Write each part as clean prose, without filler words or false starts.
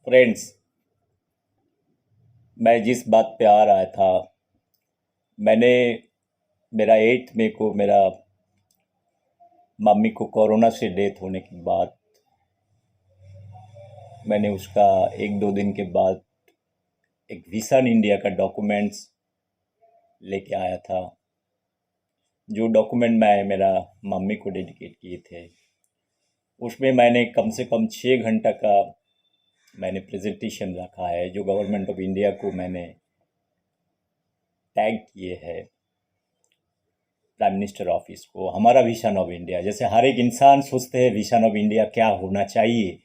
Friends, मैं जिस बात पे आ रहा था, मैंने मेरा 8 मई को मेरा मम्मी को कोरोना से डेथ होने के बाद मैंने उसका 1-2 दिन के बाद एक विजन इंडिया का डॉक्यूमेंट्स लेके आया था। जो डॉक्यूमेंट मैं मेरा मम्मी को डेडिकेट किए थे, उसमें मैंने कम से कम 6 घंटा का मैंने प्रेजेंटेशन रखा है, जो गवर्नमेंट ऑफ इंडिया को मैंने टैग किए है, प्राइम मिनिस्टर ऑफिस को। हमारा विजन ऑफ इंडिया, जैसे हर एक इंसान सोचते हैं विजन ऑफ इंडिया क्या होना चाहिए,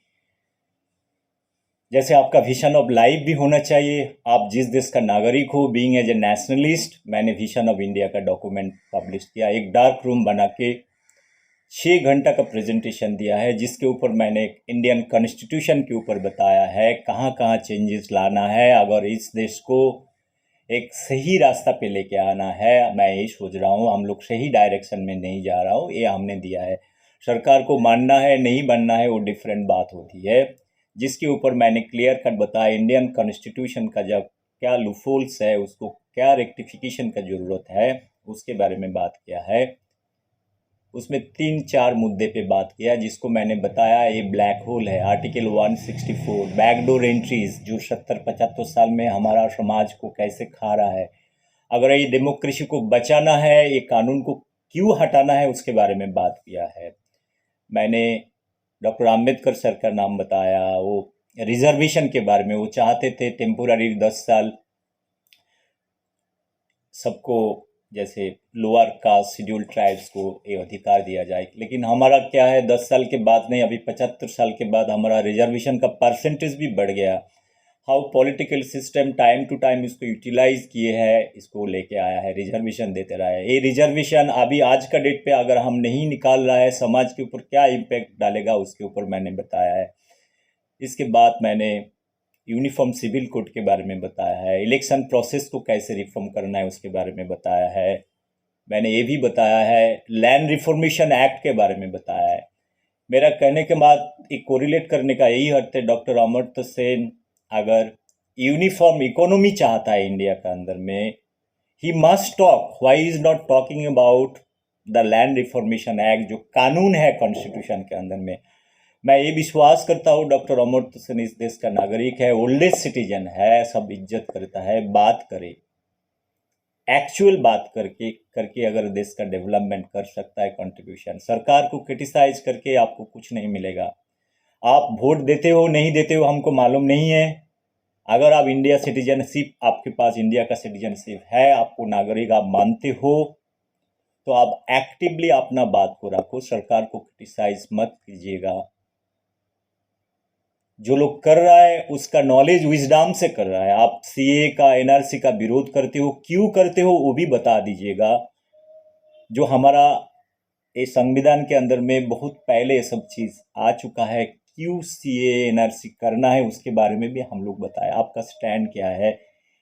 जैसे आपका विजन ऑफ लाइफ भी होना चाहिए। आप जिस देश का नागरिक हो, बीइंग एज ए नेशनलिस्ट, मैंने विजन ऑफ इंडिया का डॉक्यूमेंट पब्लिश किया। एक डार्क रूम बना के 6 घंटा का प्रेजेंटेशन दिया है, जिसके ऊपर मैंने इंडियन कॉन्स्टिट्यूशन के ऊपर बताया है कहाँ कहाँ चेंजेस लाना है अगर इस देश को एक सही रास्ता पे लेके आना है। मैं ये सोच रहा हूँ, हम लोग सही डायरेक्शन में नहीं जा रहा हूँ, ये हमने दिया है। सरकार को मानना है नहीं मानना है वो डिफरेंट बात होती है, जिसके ऊपर मैंने क्लियर कट बताया इंडियन कॉन्स्टिट्यूशन का जब क्या लूफोल्स है, उसको क्या रेक्टिफिकेशन का ज़रूरत है, उसके बारे में बात किया है। उसमें 3-4 मुद्दे पे बात किया, जिसको मैंने बताया ये ब्लैक होल है। आर्टिकल 164 बैकडोर एंट्रीज, जो 70-75 साल में हमारा समाज को कैसे खा रहा है। अगर ये डेमोक्रेसी को बचाना है, ये कानून को क्यों हटाना है, उसके बारे में बात किया है। मैंने डॉक्टर आम्बेडकर सर का नाम बताया। वो रिजर्वेशन के बारे में वो चाहते थे टेम्पोररी 10 साल सबको, जैसे लोअर कास्ट शेड्यूल ट्राइब्स को ये अधिकार दिया जाए। लेकिन हमारा क्या है, 10 साल के बाद नहीं, अभी 75 साल के बाद हमारा रिजर्वेशन का परसेंटेज भी बढ़ गया। How political system time to time इसको यूटिलाइज किए है, इसको लेके आया है, रिजर्वेशन देते रहा है। ये रिजर्वेशन अभी आज का डेट पे अगर हम नहीं निकाल रहा है, समाज के ऊपर क्या इम्पेक्ट डालेगा, उसके ऊपर मैंने बताया है। इसके बाद मैंने यूनिफॉर्म सिविल कोड के बारे में बताया है, इलेक्शन प्रोसेस को कैसे रिफॉर्म करना है उसके बारे में बताया है। मैंने ये भी बताया है, लैंड रिफॉर्मेशन एक्ट के बारे में बताया है। मेरा कहने के बाद एक कोरिलेट करने का यही अर्थ है, डॉक्टर अमर्त्य सेन अगर यूनिफॉर्म इकोनॉमी चाहता है इंडिया के अंदर में, he must talk, why is not talking about the land reformation act, जो कानून है कॉन्स्टिट्यूशन के अंदर में। मैं ये विश्वास करता हूँ डॉक्टर अमर्त्य सेन इस देश का नागरिक है, ओल्डेस्ट सिटीजन है, सब इज्जत करता है। बात करे, एक्चुअल बात करके करके अगर देश का डेवलपमेंट कर सकता है कंट्रीब्यूशन। सरकार को क्रिटिसाइज करके आपको कुछ नहीं मिलेगा। आप वोट देते हो नहीं देते हो हमको मालूम नहीं है। अगर आप इंडिया सिटीजनशिप, आपके पास इंडिया का सिटीजनशिप है, आपको नागरिक आप मानते हो, तो आप एक्टिवली अपना बात को रखो, सरकार को क्रिटिसाइज मत कीजिएगा। जो लोग कर रहा है उसका नॉलेज विजडम से कर रहा है। आप सीए का, एनआरसी का विरोध करते हो, क्यों करते हो वो भी बता दीजिएगा। जो हमारा ये संविधान के अंदर में बहुत पहले ये सब चीज़ आ चुका है, क्यों सीए एनआरसी करना है उसके बारे में भी हम लोग बताए। आपका स्टैंड क्या है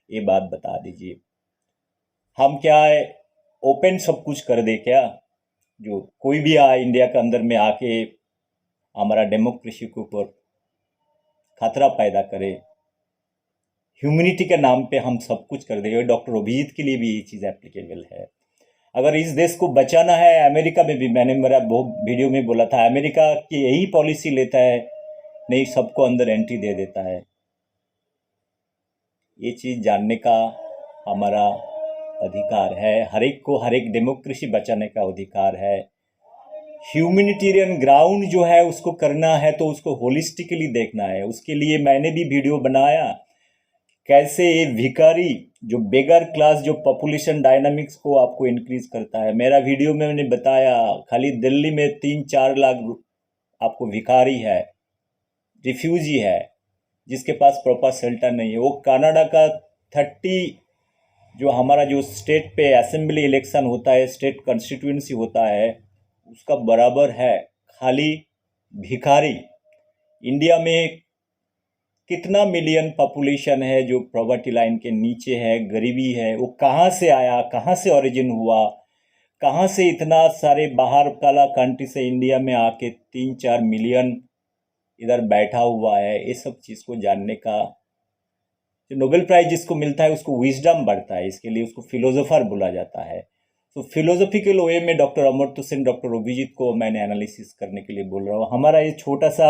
ये बात बता दीजिए। हम क्या है, ओपन सब कुछ कर दे क्या? जो कोई भी इंडिया के अंदर में आके हमारा डेमोक्रेसी के ऊपर खतरा पैदा करे, ह्यूमैनिटी के नाम पे हम सब कुछ कर देंगे। डॉक्टर अभिजीत के लिए भी ये चीज़ एप्लीकेबल है। अगर इस देश को बचाना है, अमेरिका में भी मैंने मेरा बहुत वीडियो में बोला था, अमेरिका की यही पॉलिसी लेता है, नहीं सबको अंदर एंट्री दे देता है। ये चीज़ जानने का हमारा अधिकार है, हर एक को हर एक डेमोक्रेसी बचाने का अधिकार है। ह्यूमैनिटेरियन ग्राउंड जो है उसको करना है तो उसको होलिस्टिकली देखना है। उसके लिए मैंने भी वीडियो बनाया, कैसे ये भिखारी जो बेगर क्लास जो पॉपुलेशन डायनामिक्स को आपको इंक्रीज करता है। मेरा वीडियो में मैंने बताया, खाली दिल्ली में 3-4 लाख आपको भिखारी है, रिफ्यूजी है, जिसके पास प्रॉपर शेल्टर नहीं है। वो कनाडा का 30 जो हमारा जो स्टेट पे असेंबली इलेक्शन होता है, स्टेट कॉन्स्टिट्यूंसी होता है, उसका बराबर है। खाली भिखारी इंडिया में कितना मिलियन पॉपुलेशन है जो प्रॉवर्टी लाइन के नीचे है, गरीबी है। वो कहाँ से आया, कहाँ से ओरिजिन हुआ, कहाँ से इतना सारे बाहर काला कंट्री से इंडिया में आके 3-4 मिलियन इधर बैठा हुआ है, ये सब चीज़ को जानने का, जो नोबेल प्राइज जिसको मिलता है उसको विजडम बढ़ता है, इसके लिए उसको फिलोसोफर बोला जाता है। तो फिलोसॉफिकल वे में डॉक्टर अमर्त्य सेन, डॉक्टर अभिजीत को मैंने एनालिसिस करने के लिए बोल रहा हूँ। हमारा ये छोटा सा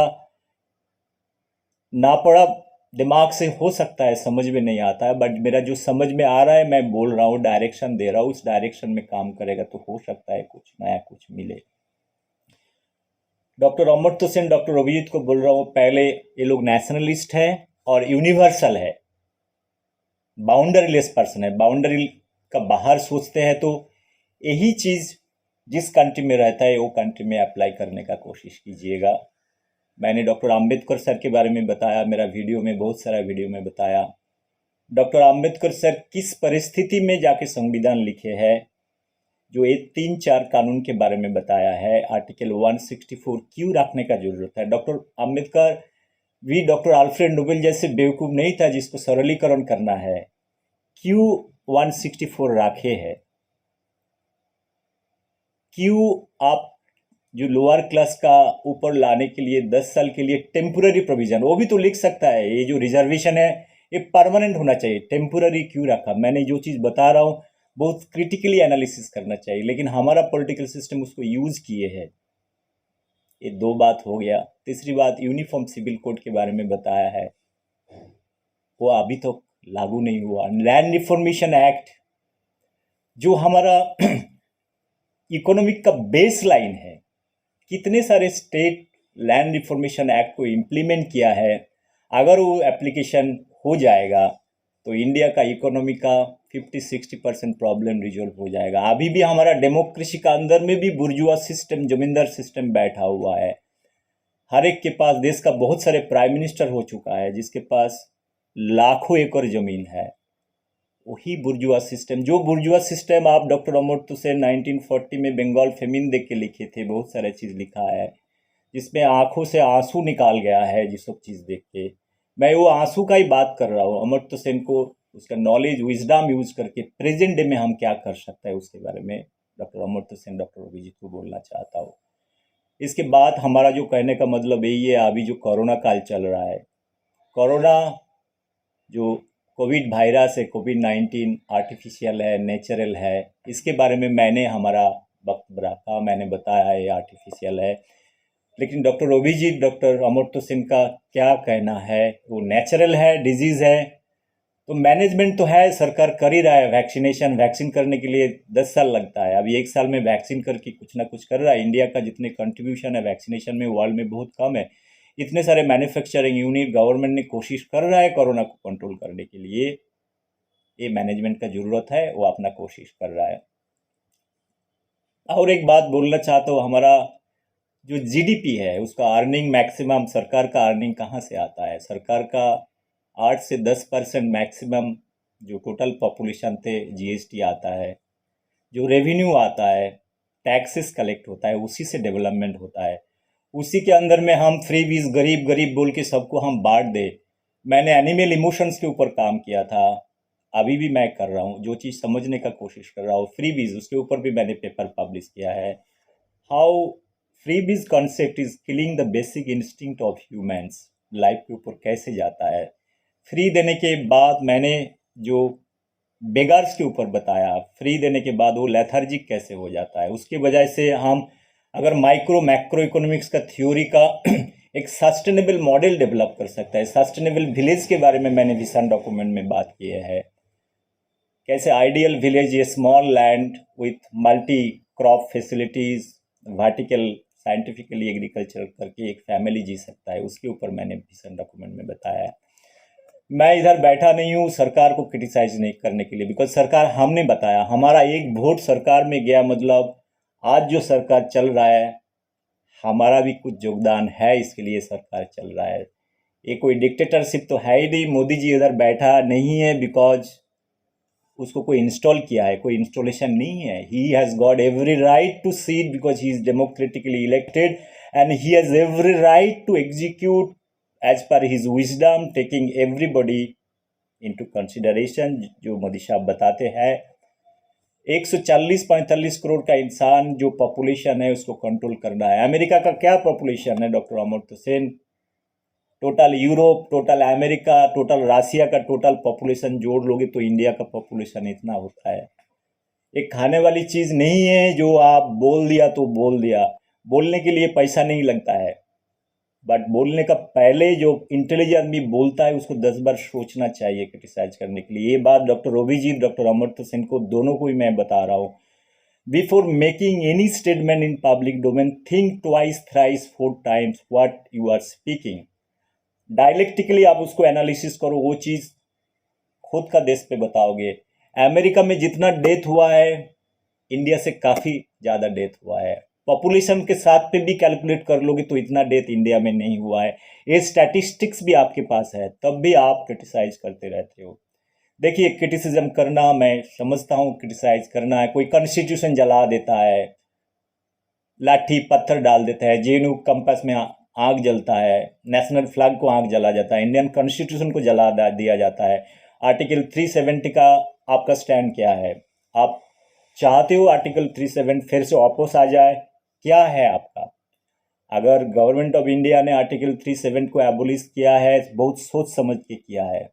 ना पढ़ा दिमाग से हो सकता है समझ में नहीं आता है, बट मेरा जो समझ में आ रहा है मैं बोल रहा हूँ, डायरेक्शन दे रहा हूँ, उस डायरेक्शन में काम करेगा तो हो सकता है कुछ नया कुछ मिले। डॉक्टर अमर्त्य सेन, डॉक्टर अभिजीत को बोल रहा हूँ, पहले ये लोग नेशनलिस्ट है और यूनिवर्सल है, बाउंड्री लेस पर्सन है, बाउंड्री का बाहर सोचते हैं। तो यही चीज़ जिस कंट्री में रहता है वो कंट्री में अप्लाई करने का कोशिश कीजिएगा। मैंने डॉक्टर अंबेडकर सर के बारे में बताया, मेरा वीडियो में बहुत सारा वीडियो में बताया। डॉक्टर अंबेडकर सर किस परिस्थिति में जाके संविधान लिखे हैं, जो ये 3-4 कानून के बारे में बताया है। आर्टिकल 164 क्यों रखने का जरूरत है। डॉक्टर अंबेडकर भी डॉक्टर अल्फ्रेड नोबेल जैसे बेवकूफ़ नहीं था जिसको सरलीकरण करना है। क्यों 164 रखे है, क्यों आप जो लोअर क्लास का ऊपर लाने के लिए 10 साल के लिए टेम्पोररी प्रोविजन, वो भी तो लिख सकता है। ये जो रिजर्वेशन है ये परमानेंट होना चाहिए, टेम्पोररी क्यों रखा। मैंने जो चीज़ बता रहा हूँ बहुत क्रिटिकली एनालिसिस करना चाहिए, लेकिन हमारा पॉलिटिकल सिस्टम उसको यूज़ किए है। ये 2 बात हो गया। तीसरी बात, यूनिफॉर्म सिविल कोड के बारे में बताया है, वो अभी तो लागू नहीं हुआ। लैंड रिफॉर्मेशन एक्ट जो हमारा इकोनॉमिक का बेस लाइन है, कितने सारे स्टेट लैंड रिफॉर्मेशन एक्ट को इम्प्लीमेंट किया है। अगर वो एप्लीकेशन हो जाएगा तो इंडिया का इकोनॉमी का 50-60% प्रॉब्लम रिजॉल्व हो जाएगा। अभी भी हमारा डेमोक्रेसी का अंदर में भी बुर्जुआ सिस्टम, जमींदार सिस्टम बैठा हुआ है। हर एक के पास, देश का बहुत सारे प्राइम मिनिस्टर हो चुका है जिसके पास लाखों एकड़ जमीन है। वही बुर्जुआ सिस्टम, जो बुर्जुआ सिस्टम आप डॉक्टर अमर्त्य सेन 1940 में बंगाल फेमिन देख के लिखे थे, बहुत सारे चीज़ लिखा है जिसमें आंखों से आंसू निकाल गया है। जिस सब चीज़ देख के मैं वो आंसू का ही बात कर रहा हूँ। अमर्त्य सेन को उसका नॉलेज, विजडम यूज करके प्रेजेंट डे में हम क्या कर सकते हैं उसके बारे में डॉक्टर अमर्त्य सेन, डॉक्टर अभिजीत को बोलना चाहता हूँ। इसके बाद हमारा जो कहने का मतलब यही है, अभी जो कोरोना काल चल रहा है, कोरोना जो कोविड वायरस है, कोविड-19 आर्टिफिशियल है, नेचुरल है, इसके बारे में मैंने हमारा वक्तव्य रखा, मैंने बताया ये आर्टिफिशियल है। लेकिन डॉक्टर अभिजीत, डॉक्टर अमर्त्य सेन का क्या कहना है, वो नेचुरल है, डिजीज़ है। तो मैनेजमेंट तो है, सरकार कर ही रहा है। वैक्सीन करने के लिए 10 साल लगता है, अभी 1 साल में वैक्सीन करके कुछ ना कुछ कर रहा है। इंडिया का जितने कंट्रीब्यूशन है वैक्सीनेशन में वर्ल्ड में बहुत कम है। इतने सारे मैन्युफैक्चरिंग यूनिट, गवर्नमेंट ने कोशिश कर रहा है कोरोना को कंट्रोल करने के लिए। ये मैनेजमेंट का ज़रूरत है, वो अपना कोशिश कर रहा है। और एक बात बोलना चाहता हूँ, हमारा जो जीडीपी है उसका अर्निंग मैक्सिमम, सरकार का अर्निंग कहाँ से आता है। सरकार का 8 से 10% मैक्सिमम जो टोटल पॉपुलेशन थे जीएसटी आता है, जो रेवेन्यू आता है, टैक्सेस कलेक्ट होता है, उसी से डेवलपमेंट होता है। उसी के अंदर में हम फ्री बीज, गरीब गरीब बोल के सबको हम बांट दे। मैंने एनिमल इमोशंस के ऊपर काम किया था, अभी भी मैं कर रहा हूँ, जो चीज़ समझने का कोशिश कर रहा हूँ। फ्री बीज, उसके ऊपर भी मैंने पेपर पब्लिश किया है। हाउ फ्री बीज concept is killing the basic instinct of humans, life के ऊपर कैसे जाता है। फ्री देने के बाद मैंने जो बेगार्स के ऊपर बताया, फ्री देने के बाद वो लेथार्जिक कैसे हो जाता है। उसके वजह से हम अगर माइक्रो मैक्रो इकोनॉमिक्स का थ्योरी का एक सस्टेनेबल मॉडल डेवलप कर सकता है। सस्टेनेबल विलेज के बारे में मैंने विजन डॉक्यूमेंट में बात की है, कैसे आइडियल विलेज, ये small land with multi crop facilities, vertical scientifically agriculture करके एक फैमिली जी सकता है, उसके ऊपर मैंने विजन डॉक्यूमेंट में बताया है। मैं इधर बैठा नहीं हूँ सरकार को क्रिटिसाइज नहीं करने के लिए, बिकॉज सरकार हमने बताया, हमारा एक वोट सरकार में गया, मतलब आज जो सरकार चल रहा है हमारा भी कुछ योगदान है, इसके लिए सरकार चल रहा है। ये कोई डिक्टेटरशिप तो है ही नहीं। मोदी जी इधर बैठा नहीं है बिकॉज उसको कोई इंस्टॉल किया है, कोई इंस्टॉलेशन नहीं है। He has got every right to seat because he is democratically elected and he has every right to execute as per his wisdom, taking everybody into consideration. जो मोदी साहब बताते हैं 140-45 करोड़ का इंसान जो पॉपुलेशन है उसको कंट्रोल करना है। अमेरिका का क्या पॉपुलेशन है doctor Amartya Sen, total Europe, total America, total Russia का टोटल पॉपुलेशन जोड़ लोगे तो इंडिया का पॉपुलेशन इतना होता है। एक खाने वाली चीज़ नहीं है जो आप बोल दिया तो बोल दिया। बोलने के लिए पैसा नहीं लगता है, बट बोलने का पहले जो इंटेलिजेंट आदमी बोलता है उसको 10 बार सोचना चाहिए क्रिटिसाइज करने के लिए। ये बात डॉक्टर अभिजीत, डॉक्टर अमर्त्य सेन को दोनों को ही मैं बता रहा हूँ। Before making any statement in public domain, think twice thrice 4 times what you are speaking. Dialectically आप उसको एनालिसिस करो, वो चीज़ खुद का देश पे बताओगे। अमेरिका में जितना डेथ हुआ है इंडिया से काफ़ी ज़्यादा डेथ हुआ है। पॉपुलेशन के साथ पे भी कैलकुलेट कर लोगे तो इतना डेथ इंडिया में नहीं हुआ है। ये स्टैटिस्टिक्स भी आपके पास है, तब भी आप क्रिटिसाइज करते रहते हो। देखिए, क्रिटिसिज्म करना मैं समझता हूँ, क्रिटिसाइज करना है। कोई कॉन्स्टिट्यूशन जला देता है, लाठी पत्थर डाल देता है, जेएनयू कैंपस में आग जलता है, नेशनल फ्लैग को आग जला जाता है, इंडियन कॉन्स्टिट्यूशन को जला दिया जाता है। आर्टिकल 370 का आपका स्टैंड क्या है? आप चाहते हो आर्टिकल 370 फिर से वापस आ जाए? क्या है आपका? अगर गवर्नमेंट ऑफ इंडिया ने आर्टिकल 370 को एबोलिश किया है, बहुत सोच समझ के किया है।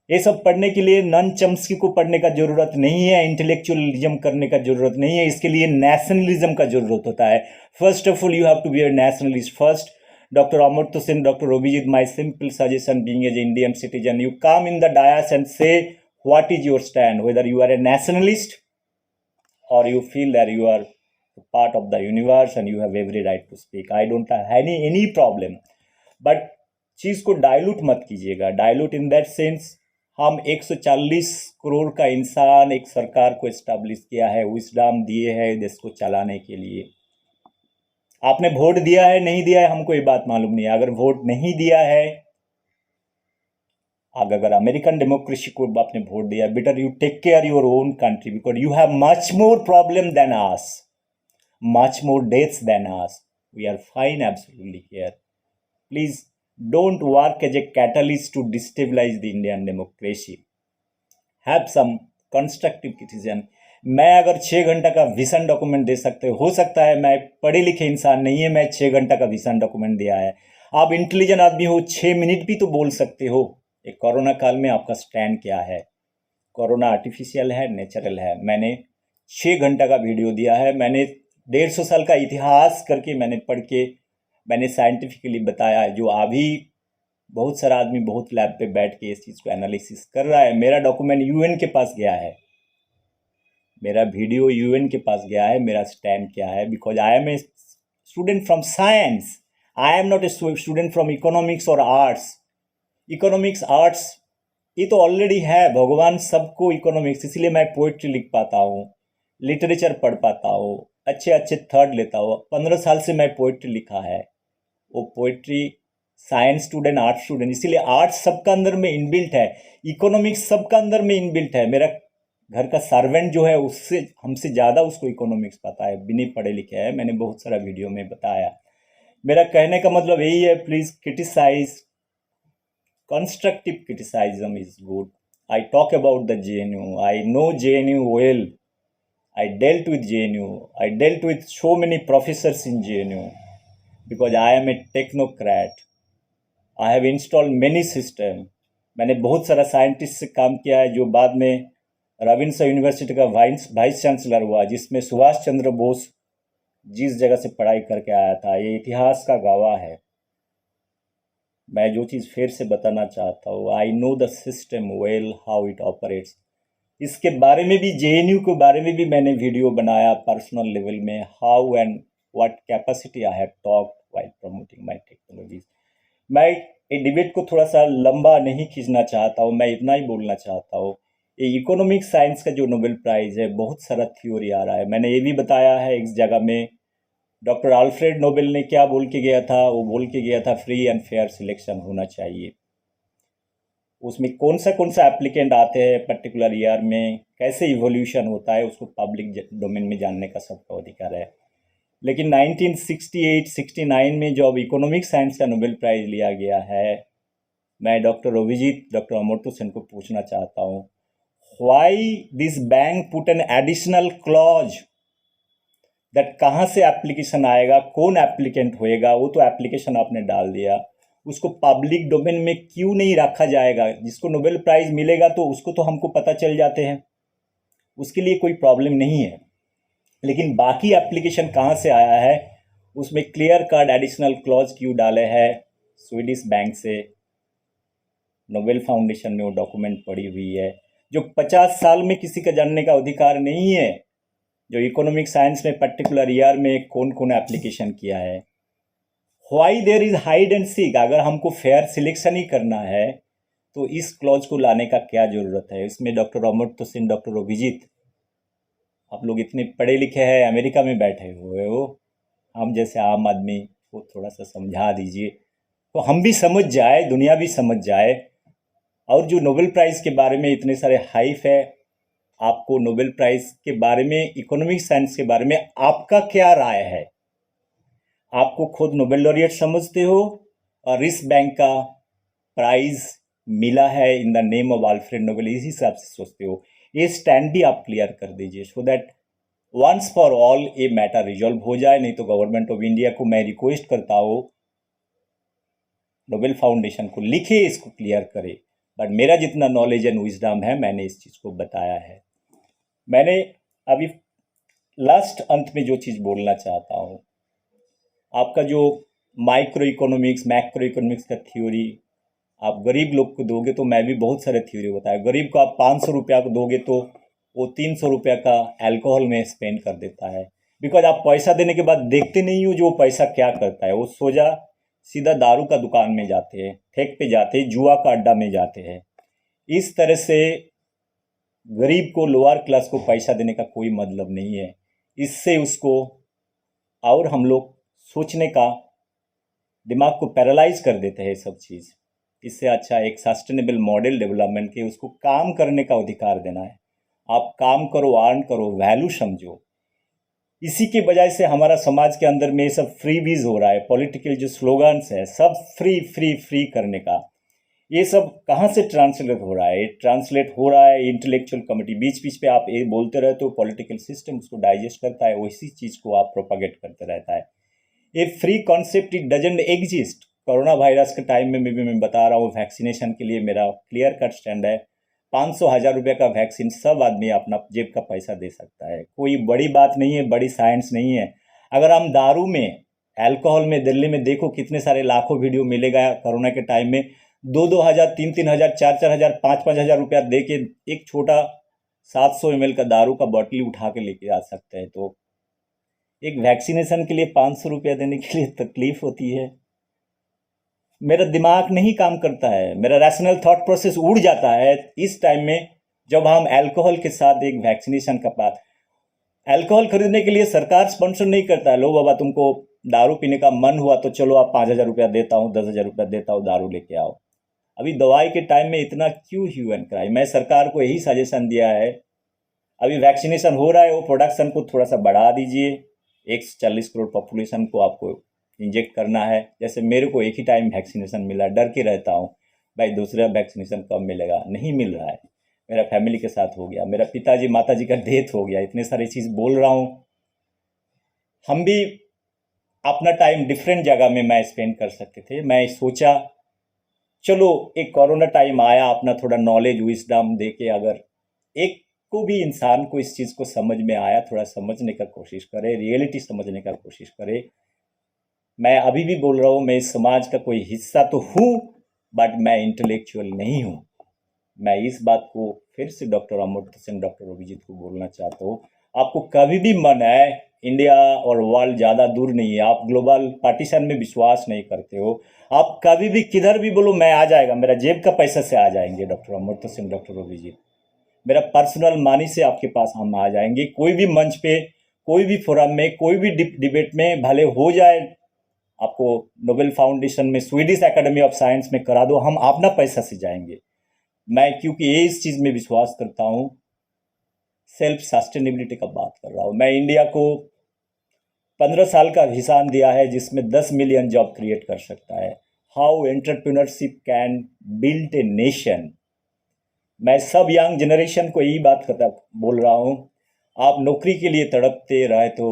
ये सब पढ़ने के लिए नन चम्स्की को पढ़ने का जरूरत नहीं है, इंटेलेक्चुअलिज्म करने का जरूरत नहीं है। इसके लिए नेशनलिज्म का जरूरत होता है। First of all you have to be a nationalist first. Doctor Amartya Sen, doctor Abhijit, my simple suggestion being as Indian citizen, you come in the dais and say what is your stand, whether you are a nationalist or you feel that you are part of the universe and you have every right to speak. I don't have any problem, but चीज को dilute मत कीजिएगा। Dilute in that sense, हम 140 करोड़ का इंसान एक सरकार को एस्टैब्लिश किया है, विजडम दिए है देश को चलाने के लिए। आपने वोट दिया है नहीं दिया है हमको ये बात मालूम नहीं है। अगर वोट नहीं दिया है, अगर अमेरिकन डेमोक्रेसी को आपने वोट दिया, better you take care your own country, because you have much more problem than us, much more deaths than us. We are fine absolutely here. Please don't work as a catalyst to destabilize the Indian democracy. Have some constructive criticism. मैं अगर 6 घंटा का vision document दे सकते हो सकता है मैं पढ़े लिखे इंसान नहीं है, मैं 6 घंटा का विजन डॉक्यूमेंट दिया है। आप इंटेलिजेंट आदमी हो, 6 मिनट भी तो बोल सकते हो। एक कोरोना काल में आपका स्टैंड क्या है? कोरोना आर्टिफिशियल है, नेचुरल है? मैंने 6 घंटा का वीडियो दिया है। मैंने 150 साल का इतिहास करके मैंने पढ़ के मैंने साइंटिफिकली बताया है। जो अभी बहुत सारा आदमी बहुत लैब पे बैठ के इस चीज़ को एनालिसिस कर रहा है। मेरा डॉक्यूमेंट यूएन के पास गया है, मेरा वीडियो यूएन के पास गया है। मेरा स्टैंड क्या है? Because I am a student from science, I am not a student from economics और आर्ट्स। इकोनॉमिक्स आर्ट्स ये तो ऑलरेडी है, भगवान सबको इकोनॉमिक्स, इसलिए मैं पोइट्री लिख पाता हूँ, लिटरेचर पढ़ पाता हूँ, अच्छे अच्छे थर्ड लेता हूँ। 15 साल से मैं पोइट्री लिखा है। वो poetry science student, arts student, इसीलिए आर्ट्स सबका अंदर में इनबिल्ट है, इकोनॉमिक्स सबका अंदर में इनबिल्ट है। मेरा घर का सर्वेंट जो है उससे हमसे ज़्यादा उसको इकोनॉमिक्स पता है, बिना पढ़े लिखे है। मैंने बहुत सारा वीडियो में बताया। मेरा कहने का मतलब यही है, please criticise, constructive criticism is good. I talk about the JNU. I know JNU well. I dealt with JNU. I dealt with so many professors in JNU because I am a technocrat. I have installed many systems. मैंने बहुत सारा scientist से काम किया है जो बाद में रविंद्र यूनिवर्सिटी का वाइस चांसलर हुआ, जिसमें सुभाष चंद्र बोस जिस जगह से पढ़ाई करके आया था। ये इतिहास का गवाह है। मैं जो चीज़ फिर से बताना चाहता हूँ, I know the system well, how it operates. इसके बारे में भी, जेएनयू के बारे में भी मैंने वीडियो बनाया पर्सनल लेवल में, how and what capacity I have talked while promoting my technologies. मैं ये डिबेट को थोड़ा सा लंबा नहीं खींचना चाहता हूँ, मैं इतना ही बोलना चाहता हूँ। ये इकोनॉमिक साइंस का जो नोबेल प्राइज़ है, बहुत सारा थ्योरी आ रहा है। मैंने ये भी बताया है एक जगह में, डॉक्टर अल्फ्रेड नोबेल ने क्या बोल के गया था? वो बोल के गया था फ्री एंड फेयर सिलेक्शन होना चाहिए। उसमें कौन सा एप्लीकेंट आते हैं पर्टिकुलर ईयर में, कैसे इवोल्यूशन होता है, उसको पब्लिक डोमेन में जानने का सबका अधिकार है। लेकिन 1968-69 में जब इकोनॉमिक साइंस का नोबेल प्राइज़ लिया गया है, मैं डॉक्टर अभिजीत, डॉक्टर अमर्त्य सेन को पूछना चाहता हूँ, why this bank put an additional clause that कहाँ से एप्लीकेशन आएगा, कौन एप्लीकेंट होएगा? वो तो एप्लीकेशन आपने डाल दिया, उसको पब्लिक डोमेन में क्यों नहीं रखा जाएगा? जिसको नोबेल प्राइज़ मिलेगा तो उसको तो हमको पता चल जाते हैं, उसके लिए कोई प्रॉब्लम नहीं है। लेकिन बाकी एप्लीकेशन कहाँ से आया है, उसमें क्लियर कट एडिशनल क्लॉज क्यों डाले हैं स्वीडिश बैंक से? नोबेल फाउंडेशन ने वो डॉक्यूमेंट पड़ी हुई है जो 50 साल में किसी का जानने का अधिकार नहीं है, जो इकोनॉमिक साइंस में पर्टिकुलर ईयर में कौन कौन एप्लीकेशन किया है। Why there is hide and seek? अगर हमको फेयर सिलेक्शन ही करना है तो इस क्लॉज को लाने का क्या ज़रूरत है? इसमें डॉक्टर अमर्त्य सेन, डॉक्टर अभिजीत, आप लोग इतने पढ़े लिखे हैं, अमेरिका में बैठे हुए हो, हम जैसे आम आदमी को थोड़ा सा समझा दीजिए तो हम भी समझ जाए, दुनिया भी समझ जाए। और जो नोबेल प्राइज़ के बारे में इतने सारे हाइप है, आपको नोबेल प्राइज़ के बारे में, इकोनॉमिक साइंस के बारे में आपका क्या राय है? आपको खुद नोबेल लॉरिएट समझते हो और इस बैंक का प्राइज़ मिला है in the name of Alfred Nobel, इस हिसाब से सोचते हो? ये स्टैंड भी आप क्लियर कर दीजिए so that once for all ये मैटर रिजॉल्व हो जाए। नहीं तो गवर्नमेंट ऑफ इंडिया को मैं रिक्वेस्ट करता हूँ, नोबेल फाउंडेशन को लिखे, इसको क्लियर करे। बट मेरा जितना नॉलेज एंड विजडम है, मैंने इस चीज़ को बताया है। मैंने अभी लास्ट अंत में जो चीज़ बोलना चाहता हूँ, आपका जो माइक्रो इकोनॉमिक्स, मैक्रो इकोनॉमिक्स का थ्योरी आप गरीब लोग को दोगे तो मैं भी बहुत सारे थ्योरी बताया। गरीब को आप 500 रुपया को दोगे तो वो 300 रुपया का अल्कोहल में स्पेंड कर देता है। बिकॉज आप पैसा देने के बाद देखते नहीं हो जो पैसा क्या करता है। वो सोजा सीधा दारू का दुकान में जाते हैं, ठेक पे जाते हैं, जुआ का अड्डा में जाते हैं। इस तरह से गरीब को, लोअर क्लास को पैसा देने का कोई मतलब नहीं है। इससे उसको और हम लोग सोचने का, दिमाग को पैरालाइज कर देते हैं सब चीज़। इससे अच्छा एक सस्टेनेबल मॉडल डेवलपमेंट के उसको काम करने का अधिकार देना है। आप काम करो, अर्न करो, वैल्यू समझो। इसी के बजाय से हमारा समाज के अंदर में ये सब फ्री बीज हो रहा है। पॉलिटिकल जो स्लोगन्स है सब फ्री फ्री फ्री करने का, ये सब कहाँ से ट्रांसलेट हो रहा है? ट्रांसलेट हो रहा है इंटेलेक्चुअल कमिटी। बीच बीच पे आप ये बोलते रहते हो, पॉलिटिकल सिस्टम उसको डाइजेस्ट करता है, वैसी चीज़ को आप प्रोपागेट करते रहता है। ये free concept it doesn't exist. Corona virus के टाइम में भी मैं बता रहा हूँ, वैक्सीनेशन के लिए मेरा क्लियर कट स्टैंड है। 500,000 रुपये का वैक्सीन सब आदमी अपना जेब का पैसा दे सकता है, कोई बड़ी बात नहीं है, बड़ी साइंस नहीं है। अगर हम दारू में, अल्कोहल में, दिल्ली में देखो कितने सारे लाखों वीडियो मिलेगा कोरोना के टाइम में, 2-2 हज़ार, 3-3 हज़ार, 4-4 हज़ार, 5-5 हज़ार रुपया दे के एक छोटा 700 ml का दारू का बॉटल उठा के लेके आ सकते हैं। तो एक वैक्सीनेशन के लिए 500 रुपया देने के लिए तकलीफ होती है। मेरा दिमाग नहीं काम करता है, मेरा रैशनल थॉट प्रोसेस उड़ जाता है इस टाइम में जब हम अल्कोहल के साथ एक वैक्सीनेशन का बात। अल्कोहल खरीदने के लिए सरकार स्पॉन्सर नहीं करता है, लो बाबा तुमको दारू पीने का मन हुआ तो चलो आप 5,000 रुपया देता हूँ, 10,000 रुपया देता हूँ, दारू लेके आओ। अभी दवाई के टाइम में इतना क्यों ह्यू एंड क्राई? मैं सरकार को यही सजेशन दिया है, अभी वैक्सीनेशन हो रहा है, वो प्रोडक्शन को थोड़ा सा बढ़ा दीजिए। 140 करोड़ पॉपुलेशन को आपको इंजेक्ट करना है। जैसे मेरे को एक ही टाइम वैक्सीनेशन मिला, डर के रहता हूँ भाई दूसरा वैक्सीनेशन कब मिलेगा, नहीं मिल रहा है। मेरा फैमिली के साथ हो गया, मेरा पिताजी माताजी का डेथ हो गया, इतने सारी चीज़ बोल रहा हूँ। हम भी अपना टाइम डिफरेंट जगह में मैं स्पेंड कर सकते थे। मैं सोचा चलो एक कोरोना टाइम आया, अपना थोड़ा नॉलेज विजडम दे के अगर एक को भी इंसान को इस चीज़ को समझ में आया, थोड़ा समझने का कोशिश करे, रियलिटी समझने का कोशिश करे। मैं अभी भी बोल रहा हूँ, मैं इस समाज का कोई हिस्सा तो हूँ बट मैं इंटेलेक्चुअल नहीं हूँ। मैं इस बात को फिर से डॉक्टर अमर्त्य सेन, डॉक्टर अभिजीत को बोलना चाहता हूँ। आपको कभी भी मन है, इंडिया और वर्ल्ड ज़्यादा दूर नहीं है, आप ग्लोबल पार्टीशन में विश्वास नहीं करते हो, आप कभी भी किधर भी बोलो मैं आ जाएगा, मेरा जेब का पैसा से आ जाएंगे डॉक्टर अमर्त्य सेन, डॉक्टर अभिजीत, मेरा पर्सनल मनी से आपके पास हम आ जाएंगे। कोई भी मंच पे, कोई भी फोरम में, कोई भी डिबेट में भले हो जाए, आपको नोबेल फाउंडेशन में, स्वीडिश एकेडमी ऑफ साइंस में करा दो, हम अपना पैसा से जाएंगे। मैं क्योंकि ये इस चीज़ में विश्वास करता हूँ, सेल्फ सस्टेनेबिलिटी का बात कर रहा हूँ। मैं इंडिया को 15 साल का विजन दिया है जिसमें 10 मिलियन जॉब क्रिएट कर सकता है। How entrepreneurship can build a nation. मैं सब यंग जनरेशन को यही बात करता बोल रहा हूँ, आप नौकरी के लिए तड़पते रहे तो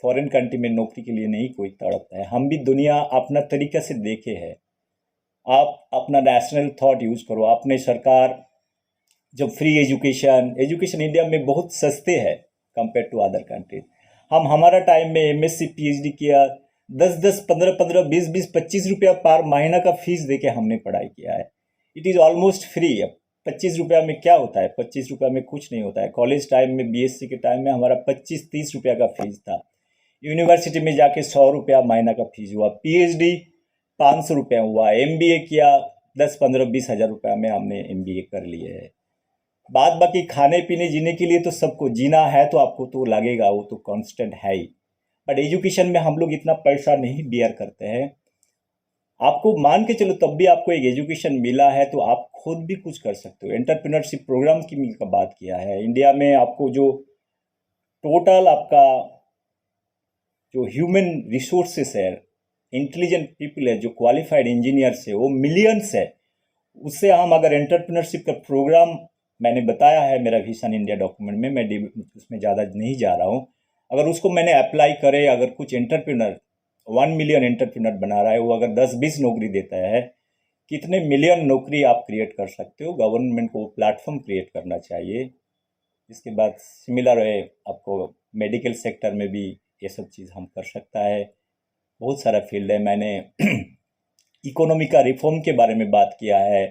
फॉरेन कंट्री में नौकरी के लिए नहीं कोई तड़पता है। हम भी दुनिया अपना तरीका से देखे हैं, आप अपना नेशनल थॉट यूज़ करो। आपने सरकार जब फ्री एजुकेशन इंडिया में बहुत सस्ते है कंपेयर टू अदर कंट्रीज। हम हमारा टाइम में एमएससी पीएचडी किया, 10-10, 15-15, 20-20, 25 रुपया पर महीना का फीस दे के हमने पढ़ाई किया है। It is almost free. अब 25 रुपया में क्या होता है? 25 रुपया में कुछ नहीं होता है। कॉलेज टाइम में बीएससी के टाइम में हमारा 25-30 रुपया का फीस था। यूनिवर्सिटी में जाके 100 रुपया महीना का फीस हुआ। पीएचडी 500 रुपया हुआ। एमबीए किया 10-15-20 हज़ार रुपया में हमने एमबीए कर लिए है। बाद बाकी खाने पीने जीने के लिए तो सबको जीना है, तो आपको तो लगेगा, वो तो कांस्टेंट है ही। बट एजुकेशन में हम लोग इतना पैसा नहीं बियर करते हैं। आपको मान के चलो तब भी आपको एक एजुकेशन मिला है तो आप खुद भी कुछ कर सकते हो। एंटरप्रेन्योरशिप प्रोग्राम की का बात किया है इंडिया में। आपको जो टोटल आपका जो ह्यूमन रिसोर्सेस है, इंटेलिजेंट पीपल है, जो क्वालिफाइड इंजीनियर्स है, वो मिलियंस है। उससे हम अगर एंटरप्रेन्योरशिप का प्रोग्राम मैंने बताया है मेरा विजन इंडिया डॉक्यूमेंट में, मैं उसमें ज़्यादा नहीं जा रहा हूँ। अगर उसको मैंने अप्लाई करे, अगर कुछ एंटरप्रेन्योर 1 मिलियन एंटरप्रेन्योर बना रहा है, वो अगर 10-20 नौकरी देता है, कितने मिलियन नौकरी आप क्रिएट कर सकते हो। गवर्नमेंट को प्लेटफॉर्म क्रिएट करना चाहिए। इसके बाद सिमिलर है आपको मेडिकल सेक्टर में भी ये सब चीज़ हम कर सकता है। बहुत सारा फील्ड है। मैंने इकोनॉमी का रिफॉर्म के बारे में बात किया है,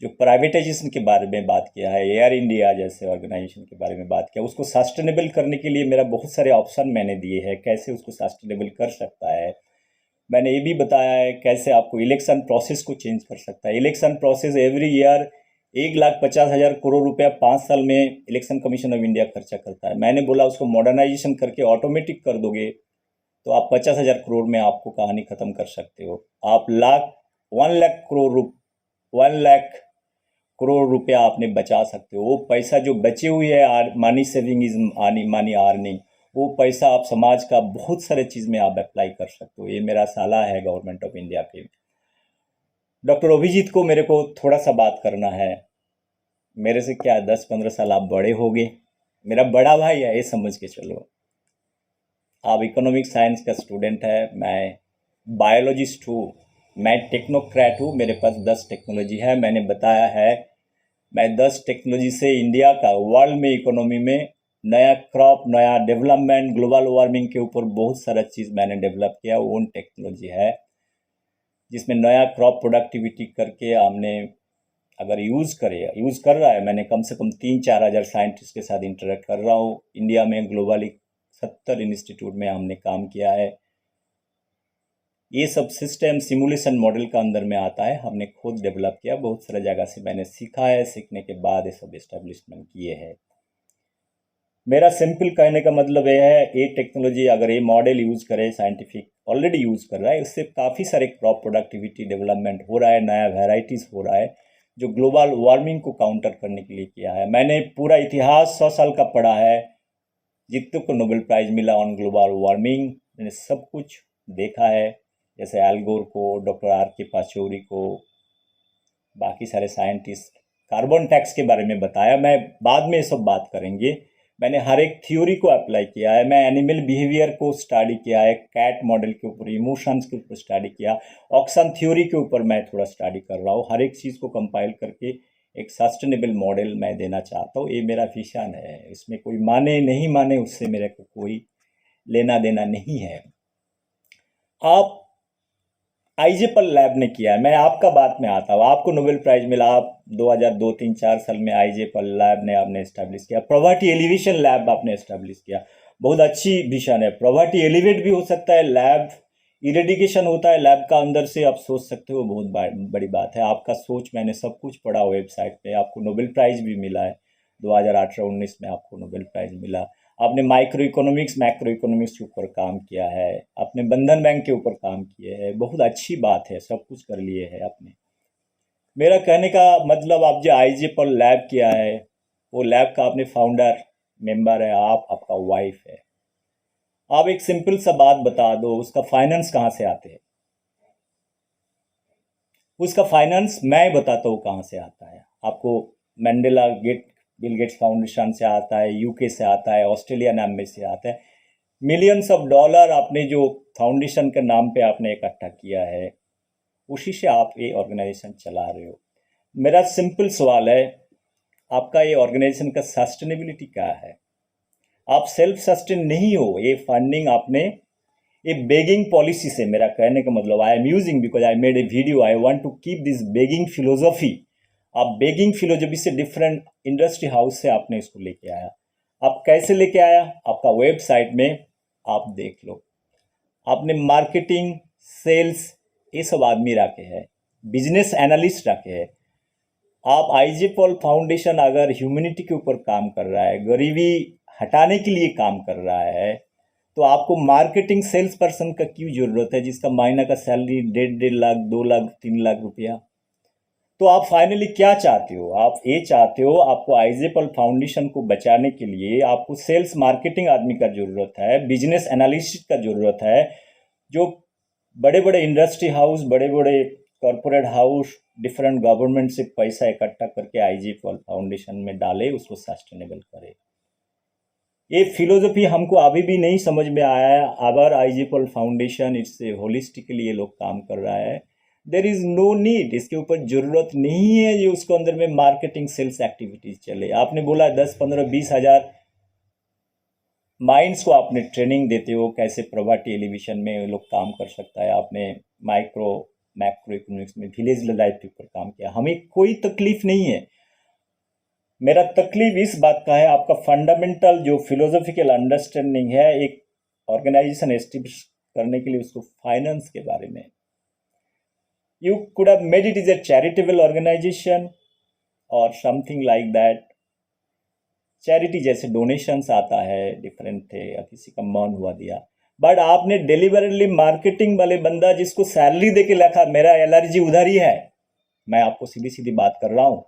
जो प्राइवेटाइजेशन के बारे में बात किया है, एयर इंडिया जैसे ऑर्गेनाइजेशन के बारे में बात किया। उसको सस्टेनेबल करने के लिए मेरा बहुत सारे ऑप्शन मैंने दिए हैं, कैसे उसको सस्टेनेबल कर सकता है। मैंने ये भी बताया है कैसे आपको इलेक्शन प्रोसेस को चेंज कर सकता है। Election process every year 1,50,000 crore रुपया 5 साल में इलेक्शन कमीशन ऑफ इंडिया खर्चा करता है। मैंने बोला उसको मॉडर्नाइजेशन करके ऑटोमेटिक कर दोगे तो आप 50,000 करोड़ में आपको कहानी ख़त्म कर सकते हो। आप 1 लाख करोड़ रुपया आपने बचा सकते हो। वो पैसा जो बचे हुए है, money saving is money earning, वो पैसा आप समाज का बहुत सारे चीज़ में आप अप्लाई कर सकते हो। ये मेरा सलाह है गवर्नमेंट ऑफ इंडिया के। डॉक्टर अभिजीत को मेरे को थोड़ा सा बात करना है। मेरे से क्या 10-15 साल आप बड़े होगे, मेरा बड़ा भाई है, ये समझ के चलो। आप इकोनॉमिक साइंस का स्टूडेंट है, मैं बायोलॉजिस्ट हूँ, मैं टेक्नोक्रेट हूँ। मेरे पास 10 टेक्नोलॉजी है। मैंने बताया है मैं 10 टेक्नोलॉजी से इंडिया का वर्ल्ड में इकोनॉमी में नया क्रॉप, नया डेवलपमेंट, ग्लोबल वार्मिंग के ऊपर बहुत सारा चीज़ मैंने डेवलप किया। ओन टेक्नोलॉजी है जिसमें नया क्रॉप प्रोडक्टिविटी करके हमने अगर यूज़ कर रहा है। मैंने कम से कम 3-4 हज़ार साइंटिस्ट के साथ इंटरेक्ट कर रहा हूँ। इंडिया में ग्लोबली 70 इंस्टीट्यूट में हमने काम किया है। ये सब सिस्टम सिमुलेशन मॉडल का अंदर में आता है, हमने खुद डेवलप किया। बहुत सारे जगह से मैंने सीखा है, सीखने के बाद ये सब इस्टेब्लिशमेंट किए हैं। मेरा सिंपल कहने का मतलब ये है, ये टेक्नोलॉजी अगर ये मॉडल यूज़ करे, साइंटिफिक ऑलरेडी यूज़ कर रहा है, उससे काफ़ी सारे क्रॉप प्रोडक्टिविटी डेवलपमेंट हो रहा है, नया वेराइटीज़ हो रहा है जो ग्लोबल वार्मिंग को काउंटर करने के लिए किया है। मैंने पूरा इतिहास 100 साल का पढ़ा है, जितने को नोबेल प्राइज़ मिला ऑन ग्लोबल वार्मिंग, मैंने सब कुछ देखा है। जैसे एल गोर को, डॉक्टर आर के पाचौरी को, बाकी सारे साइंटिस्ट, कार्बन टैक्स के बारे में बताया। मैं बाद में ये सब बात करेंगे। मैंने हर एक थ्योरी को अप्लाई किया है। मैं एनिमल बिहेवियर को स्टडी किया है, कैट मॉडल के ऊपर, इमोशंस के ऊपर स्टडी किया, ऑक्सन थ्योरी के ऊपर मैं थोड़ा स्टडी कर रहा हूँ। हर एक चीज़ को कंपाइल करके एक सस्टेनेबल मॉडल मैं देना चाहता हूँ। ये मेरा विजन है। इसमें कोई माने नहीं माने उससे मेरे को कोई लेना देना नहीं है। आप आईजेपल लैब ने किया है, मैं आपका बात में आता हूँ। आपको नोबेल प्राइज़ मिला, आप 2002, 3, 4 साल में आईजेपल लैब ने आपने इस्टेब्लिश किया। प्रॉवर्टी एलिवेशन लैब आपने इस्टेब्लिश किया, बहुत अच्छी विजन है। प्रॉवर्टी एलिवेट भी हो सकता है, लैब इरेडिकेशन होता है लैब का अंदर से, आप सोच सकते हो, बहुत बड़ी बात है। आपका सोच मैंने सब कुछ पढ़ा वेबसाइट पे। आपको नोबेल प्राइज़ भी मिला है, 2018-19 में आपको नोबेल प्राइज़ मिला। आपने माइक्रो इकोनॉमिक्स, मैक्रो इकोनॉमिक्स के ऊपर काम किया है, आपने बंधन बैंक के ऊपर काम किए हैं, बहुत अच्छी बात है, सब कुछ कर लिए है आपने। मेरा कहने का मतलब, आप जो आईजे पर लैब किया है, वो लैब का आपने फाउंडर मेंबर है, आप, आपका वाइफ है। आप एक सिंपल सा बात बता दो, उसका फाइनेंस कहाँ से आते हैं? उसका फाइनेंस मैं बताता हूँ कहाँ से आता है। आपको मैंडेला बिल गेट्स फाउंडेशन से आता है, यूके से आता है, ऑस्ट्रेलिया नाम में से आता है। मिलियंस ऑफ डॉलर आपने जो फाउंडेशन के नाम पे आपने इकट्ठा किया है, उसी से आप ये ऑर्गेनाइजेशन चला रहे हो। मेरा सिंपल सवाल है, आपका ये ऑर्गेनाइजेशन का सस्टेनेबिलिटी क्या है? आप सेल्फ सस्टेन नहीं हो। ये फंडिंग आपने ये बेगिंग पॉलिसी से, मेरा कहने का मतलब, I am using because I made a video, I want to keep this begging philosophy. आप बेगिंग फिलोसफी से डिफरेंट इंडस्ट्री हाउस से आपने इसको लेके आया। आप कैसे लेके आया? आपका वेबसाइट में आप देख लो, आपने मार्केटिंग, सेल्स, ये सब आदमी रखे हैं, बिजनेस एनालिस्ट रखे हैं। आप आईजे पॉल फाउंडेशन अगर ह्यूमैनिटी के ऊपर काम कर रहा है, गरीबी हटाने के लिए काम कर रहा है, तो आपको मार्केटिंग सेल्स पर्सन का क्यों जरूरत है, जिसका महीना का सैलरी 1.5 लाख, 2 लाख, 3 लाख रुपया? तो आप फाइनली क्या चाहते हो? आप ये चाहते हो, आपको आईजे पॉल फाउंडेशन को बचाने के लिए आपको सेल्स मार्केटिंग आदमी का जरूरत है, बिजनेस एनालिस्ट का जरूरत है, जो बड़े बड़े इंडस्ट्री हाउस, बड़े बड़े कॉरपोरेट हाउस, डिफरेंट गवर्नमेंट से पैसा इकट्ठा करके आईजे पॉल फाउंडेशन में डाले, उसको सस्टेनेबल करे। ये फिलोसफी हमको अभी भी नहीं समझ में आया है। अगर आईजे पॉल फाउंडेशन इससे होलिस्टिकली ये लोग काम कर रहा है, देर इज़ नो नीड, इसके ऊपर ज़रूरत नहीं है ये उसको अंदर में मार्केटिंग सेल्स एक्टिविटीज़ चले। आपने बोला 10, 15, 20 हज़ार माइंड्स को आपने ट्रेनिंग देते हो, कैसे प्रॉपर्टी एलिवेशन में लोग काम कर सकता है। आपने माइक्रो मैक्रो इकोनॉमिक्स में विलेज लाइफ के ऊपर काम किया। हमें कोई तकलीफ नहीं है। मेरा तकलीफ इस बात का है, आपका फंडामेंटल जो फिलोसॉफिकल अंडरस्टैंडिंग है एक ऑर्गेनाइजेशन एस्टेब्लिश करने के लिए, उसको फाइनेंस के बारे में। You could have made it is a charitable organisation और समथिंग लाइक दैट। चैरिटी जैसे डोनेशंस आता है, डिफरेंट थे, या किसी का मन हुआ दिया। बट आपने डिलीवरली मार्केटिंग वाले बंदा जिसको सैलरी दे के रखा, मेरा एलर्जी उधर ही है। मैं आपको सीधी सीधी बात कर रहा हूँ,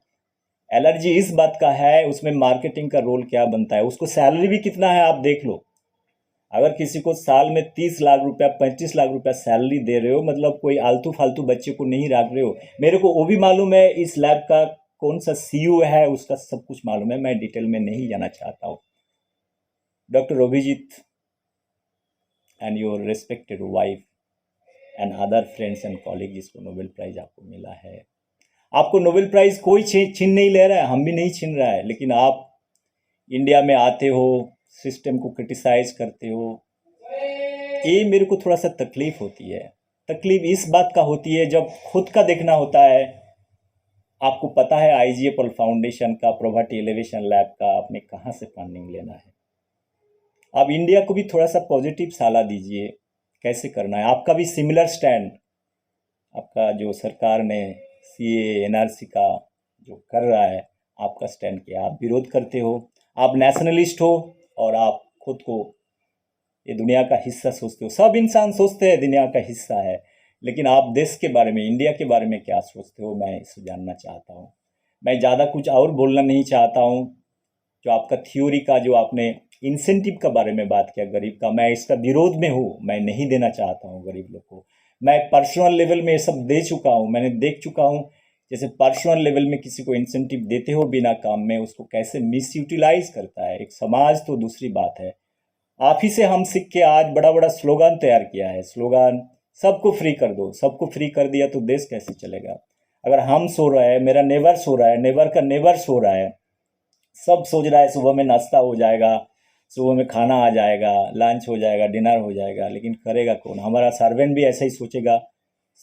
एलर्जी इस बात का है, उसमें मार्केटिंग का रोल क्या बनता है, उसको सैलरी भी कितना है आप देख लो। अगर किसी को साल में 30 लाख रुपया, 35 लाख रुपया सैलरी दे रहे हो, मतलब कोई आलतू फालतू बच्चे को नहीं रख रहे हो। मेरे को वो भी मालूम है, इस लैब का कौन सा सीईओ है, उसका सब कुछ मालूम है, मैं डिटेल में नहीं जाना चाहता हूँ। Doctor Abhijit and your respected wife and other friends and colleague, जिसको नोबेल प्राइज आपको मिला है, आपको नोबेल प्राइज कोई छीन नहीं ले रहा है, हम भी नहीं छीन रहा है, लेकिन आप इंडिया में आते हो, सिस्टम को क्रिटिसाइज करते हो। ये मेरे को थोड़ा सा तकलीफ होती है। तकलीफ इस बात का होती है, जब खुद का देखना होता है। आपको पता है आईजे पॉल फाउंडेशन का, प्रॉपर्टी एलिवेशन लैब का, आपने कहाँ से फंडिंग लेना है। आप इंडिया को भी थोड़ा सा पॉजिटिव साला दीजिए, कैसे करना है। आपका भी सिमिलर स्टैंड, आपका जो सरकार ने सीए एनआरसी का जो कर रहा है, आपका स्टैंड क्या? आप विरोध करते हो, आप नेशनलिस्ट हो, और आप खुद को ये दुनिया का हिस्सा सोचते हो। सब इंसान सोचते हैं दुनिया का हिस्सा है, लेकिन आप देश के बारे में, इंडिया के बारे में क्या सोचते हो, मैं इसे जानना चाहता हूँ। मैं ज़्यादा कुछ और बोलना नहीं चाहता हूँ। जो आपका थ्योरी का, जो आपने इंसेंटिव का बारे में बात किया गरीब का, मैं इसका विरोध में हूँ। मैं नहीं देना चाहता हूँ गरीब लोग को। मैं पर्सनल लेवल में ये सब दे चुका हूँ, मैंने देख चुका हूँ। जैसे पर्सनल लेवल में किसी को इंसेंटिव देते हो बिना काम में, उसको कैसे मिस यूटिलाइज करता है एक समाज, तो दूसरी बात है। आप ही से हम सीख के आज बड़ा बड़ा स्लोगन तैयार किया है। स्लोगन सबको फ्री कर दो, सबको फ्री कर दिया तो देश कैसे चलेगा? अगर हम सो रहे हैं, मेरा नेबर सो रहा है, नेबर का नेबर सो रहा है, सब सोच रहा है सुबह में नाश्ता हो जाएगा, सुबह में खाना आ जाएगा, लंच हो जाएगा, डिनर हो जाएगा, लेकिन करेगा कौन? हमारा सर्वेंट भी ऐसा ही सोचेगा,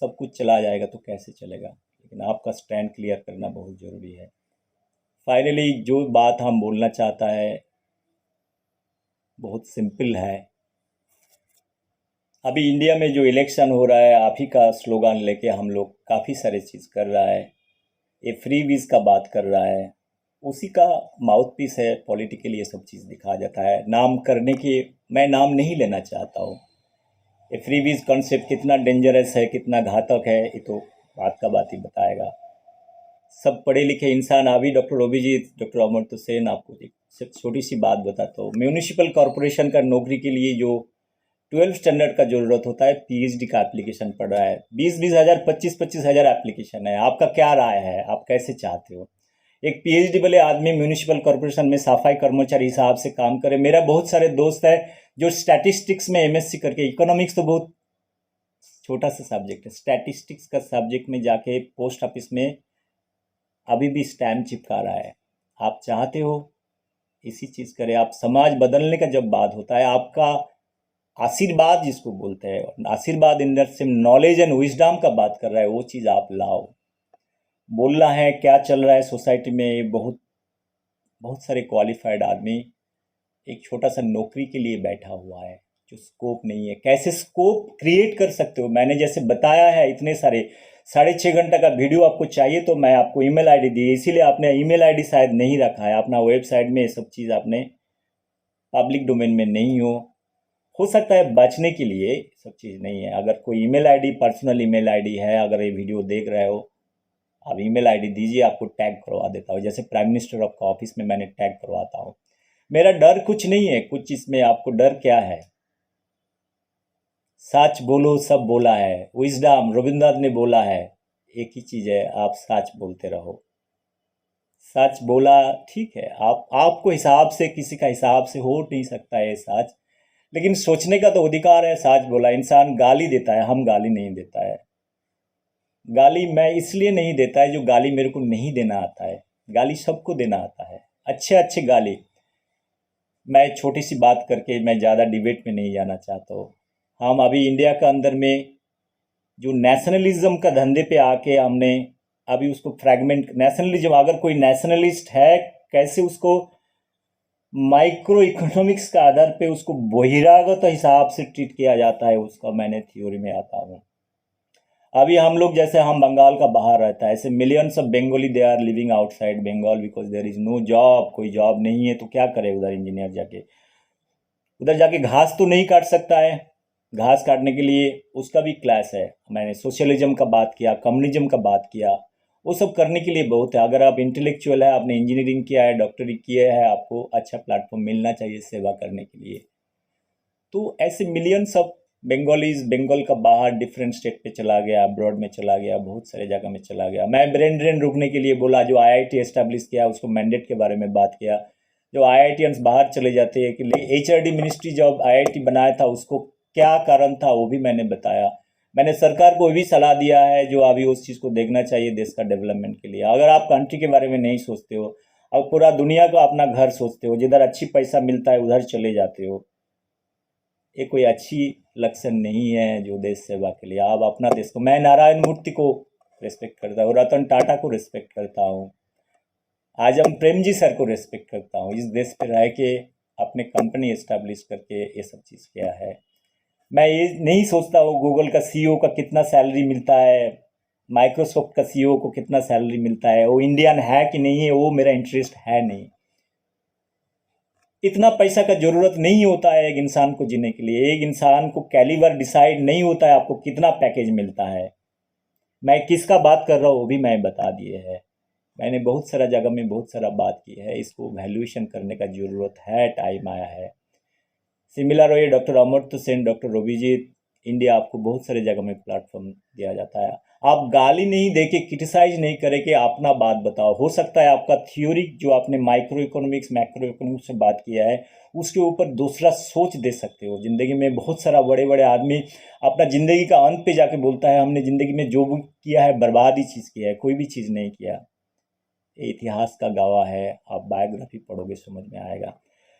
सब कुछ चला जाएगा तो कैसे चलेगा? लेकिन आपका स्टैंड क्लियर करना बहुत ज़रूरी है। फाइनली जो बात हम बोलना चाहता है बहुत सिंपल है। अभी इंडिया में जो इलेक्शन हो रहा है, आप ही का स्लोगन लेके हम लोग काफ़ी सारे चीज़ कर रहा है। ये फ्री वीज़ का बात कर रहा है, उसी का माउथ पीस है। पॉलिटिकली ये सब चीज़ दिखाया जाता है, नाम करने के। मैं नाम नहीं लेना चाहता हूँ। ये फ्री वीज़ कॉन्सेप्ट कितना डेंजरस है, कितना घातक है, ये तो बात का बात ही बताएगा। सब पढ़े लिखे इंसान, अभी डॉक्टर अभिजीत, डॉक्टर अमर्त्य सेन, आपको एक सिर्फ छोटी सी बात बताता हूँ। म्यूनिसिपल कॉरपोरेशन का नौकरी के लिए जो 12 स्टैंडर्ड का ज़रूरत होता है, पीएचडी का एप्लीकेशन पड़ रहा है। 20-20 हज़ार, 25-25 हज़ार एप्लीकेशन है। आपका क्या राय है, आप कैसे चाहते हो एक पीएचडी वाले आदमी म्यूनिसिपल कॉरपोरेशन में सफाई कर्मचारी हिसाब से काम करे? मेरा बहुत सारे दोस्त है जो स्टैटिस्टिक्स में एमएससी करके, इकोनॉमिक्स तो बहुत छोटा सा सब्जेक्ट है। स्टैटिस्टिक्स का सब्जेक्ट में जाके पोस्ट ऑफिस में अभी भी स्टैम्प चिपका रहा है। आप चाहते हो इसी चीज़ करें। आप समाज बदलने का जब बात होता है, आपका आशीर्वाद जिसको बोलते हैं, आशीर्वाद in the same knowledge and wisdom का बात कर रहा है, वो चीज़ आप लाओ। बोलना है क्या चल रहा है सोसाइटी में, बहुत बहुत सारे क्वालिफाइड आदमी एक छोटा सा नौकरी के लिए बैठा हुआ है जो स्कोप नहीं है। कैसे स्कोप क्रिएट कर सकते हो, मैंने जैसे बताया है, इतने सारे 6.5 घंटा का वीडियो आपको चाहिए तो मैं आपको ईमेल आईडी दी, इसीलिए आपने ईमेल आईडी शायद नहीं रखा है अपना वेबसाइट में। ये सब चीज़ आपने पब्लिक डोमेन में नहीं हो सकता है बचने के लिए सब चीज़ नहीं है। अगर कोई email ID, personal email ID है, अगर ये वीडियो देख रहे हो, आप ईमेल आईडी दीजिए, आपको टैग करवा देता हूँ। जैसे प्राइम मिनिस्टर ऑफ का ऑफिस में मैंने टैग करवाता हूँ। मेरा डर कुछ नहीं है, कुछ इसमें आपको डर क्या है? सच बोलो, सब बोला है, विजडम रविंद्रनाथ ने बोला है। एक ही चीज़ है, आप सच बोलते रहो। सच बोला ठीक है, आपको हिसाब से, किसी का हिसाब से हो नहीं सकता है सच, लेकिन सोचने का तो अधिकार है। सच बोला, इंसान गाली देता है, हम गाली नहीं देता है। गाली मैं इसलिए नहीं देता है जो गाली मेरे को नहीं देना आता है। गाली सबको देना आता है, अच्छे अच्छे गाली। मैं छोटी सी बात करके मैं ज़्यादा डिबेट में नहीं जाना चाहता हूँ। हम अभी इंडिया के अंदर में जो नेशनलिज्म का धंधे पे आके हमने अभी उसको फ्रैगमेंट, नेशनलिज्म, अगर कोई नेशनलिस्ट है कैसे उसको माइक्रो इकोनॉमिक्स का आधार पे उसको बहिरागत हिसाब से ट्रीट किया जाता है, उसका मैंने थ्योरी में आता हूँ। अभी हम लोग, जैसे हम बंगाल का बाहर रहता है, ऐसे millions of Bengali they are living outside Bengal because there is no job. कोई जॉब नहीं है तो क्या करे उधर इंजीनियर जाके? उधर जाके घास तो नहीं काट सकता है। घास काटने के लिए उसका भी क्लास है। मैंने सोशलिज्म का बात किया, कम्युनिज्म का बात किया, वो सब करने के लिए बहुत है। अगर आप इंटेलेक्चुअल है, आपने इंजीनियरिंग किया है, डॉक्टरी किया है, आपको अच्छा प्लेटफॉर्म मिलना चाहिए सेवा करने के लिए। तो ऐसे मिलियंस ऑफ बंगालीज बंगाल का बाहर डिफरेंट स्टेट पे चला गया, अब्रॉड में चला गया, बहुत सारे जगह में चला गया। मैं ब्रेन ड्रेन रुकने के लिए बोला, जो आईआईटी एस्टेब्लिश किया उसको मैंडेट के बारे में बात किया। जो आईआईटीएंस बाहर चले जाते हैं कि एचआरडी मिनिस्ट्री जब आईआईटी बनाया था उसको क्या कारण था वो भी मैंने बताया। मैंने सरकार को भी सलाह दिया है जो अभी उस चीज़ को देखना चाहिए देश का डेवलपमेंट के लिए। अगर आप कंट्री के बारे में नहीं सोचते हो, अब पूरा दुनिया का अपना घर सोचते हो, जिधर अच्छी पैसा मिलता है उधर चले जाते हो, ये कोई अच्छी लक्षण नहीं है जो देश सेवा के लिए। आप अपना देश को, मैं नारायण मूर्ति को रिस्पेक्ट करता हूँ, रतन टाटा को रिस्पेक्ट करता हूँ, आजम प्रेम जी सर को रिस्पेक्ट करता हूँ। इस देश पे रह के अपने कंपनी एस्टेब्लिश करके ये सब चीज़ किया है। मैं ये नहीं सोचता हूँ गूगल का सीईओ का कितना सैलरी मिलता है, माइक्रोसॉफ्ट का सीईओ को कितना सैलरी मिलता है, वो इंडियन है कि नहीं है, वो मेरा इंटरेस्ट है नहीं। इतना पैसा का ज़रूरत नहीं होता है एक इंसान को जीने के लिए। एक इंसान को कैलिबर डिसाइड नहीं होता है आपको कितना पैकेज मिलता है। मैं किसका बात कर रहा हूँ वो भी मैं बता दिए है। मैंने बहुत सारा जगह में बहुत सारा बात की है, इसको वैल्यूएशन करने का ज़रूरत है, टाइम आया है। सिमिलर ये doctor Amartya Sen, doctor Abhijit, India आपको बहुत सारे जगह में प्लेटफॉर्म दिया जाता है। आप गाली नहीं दे के, क्रिटिसाइज नहीं करे कि अपना बात बताओ। हो सकता है आपका थ्योरी जो आपने माइक्रो इकोनॉमिक्स मैक्रो इकोनॉमिक्स से बात किया है उसके ऊपर दूसरा सोच दे सकते हो। ज़िंदगी में बहुत सारा बड़े बड़े आदमी अपना ज़िंदगी का अंत पे जाके बोलता है हमने ज़िंदगी में जो भी किया है बर्बाद ही चीज़ किया है, कोई भी चीज़ नहीं किया। ये इतिहास का गवाह है, आप बायोग्राफी पढ़ोगे समझ में आएगा।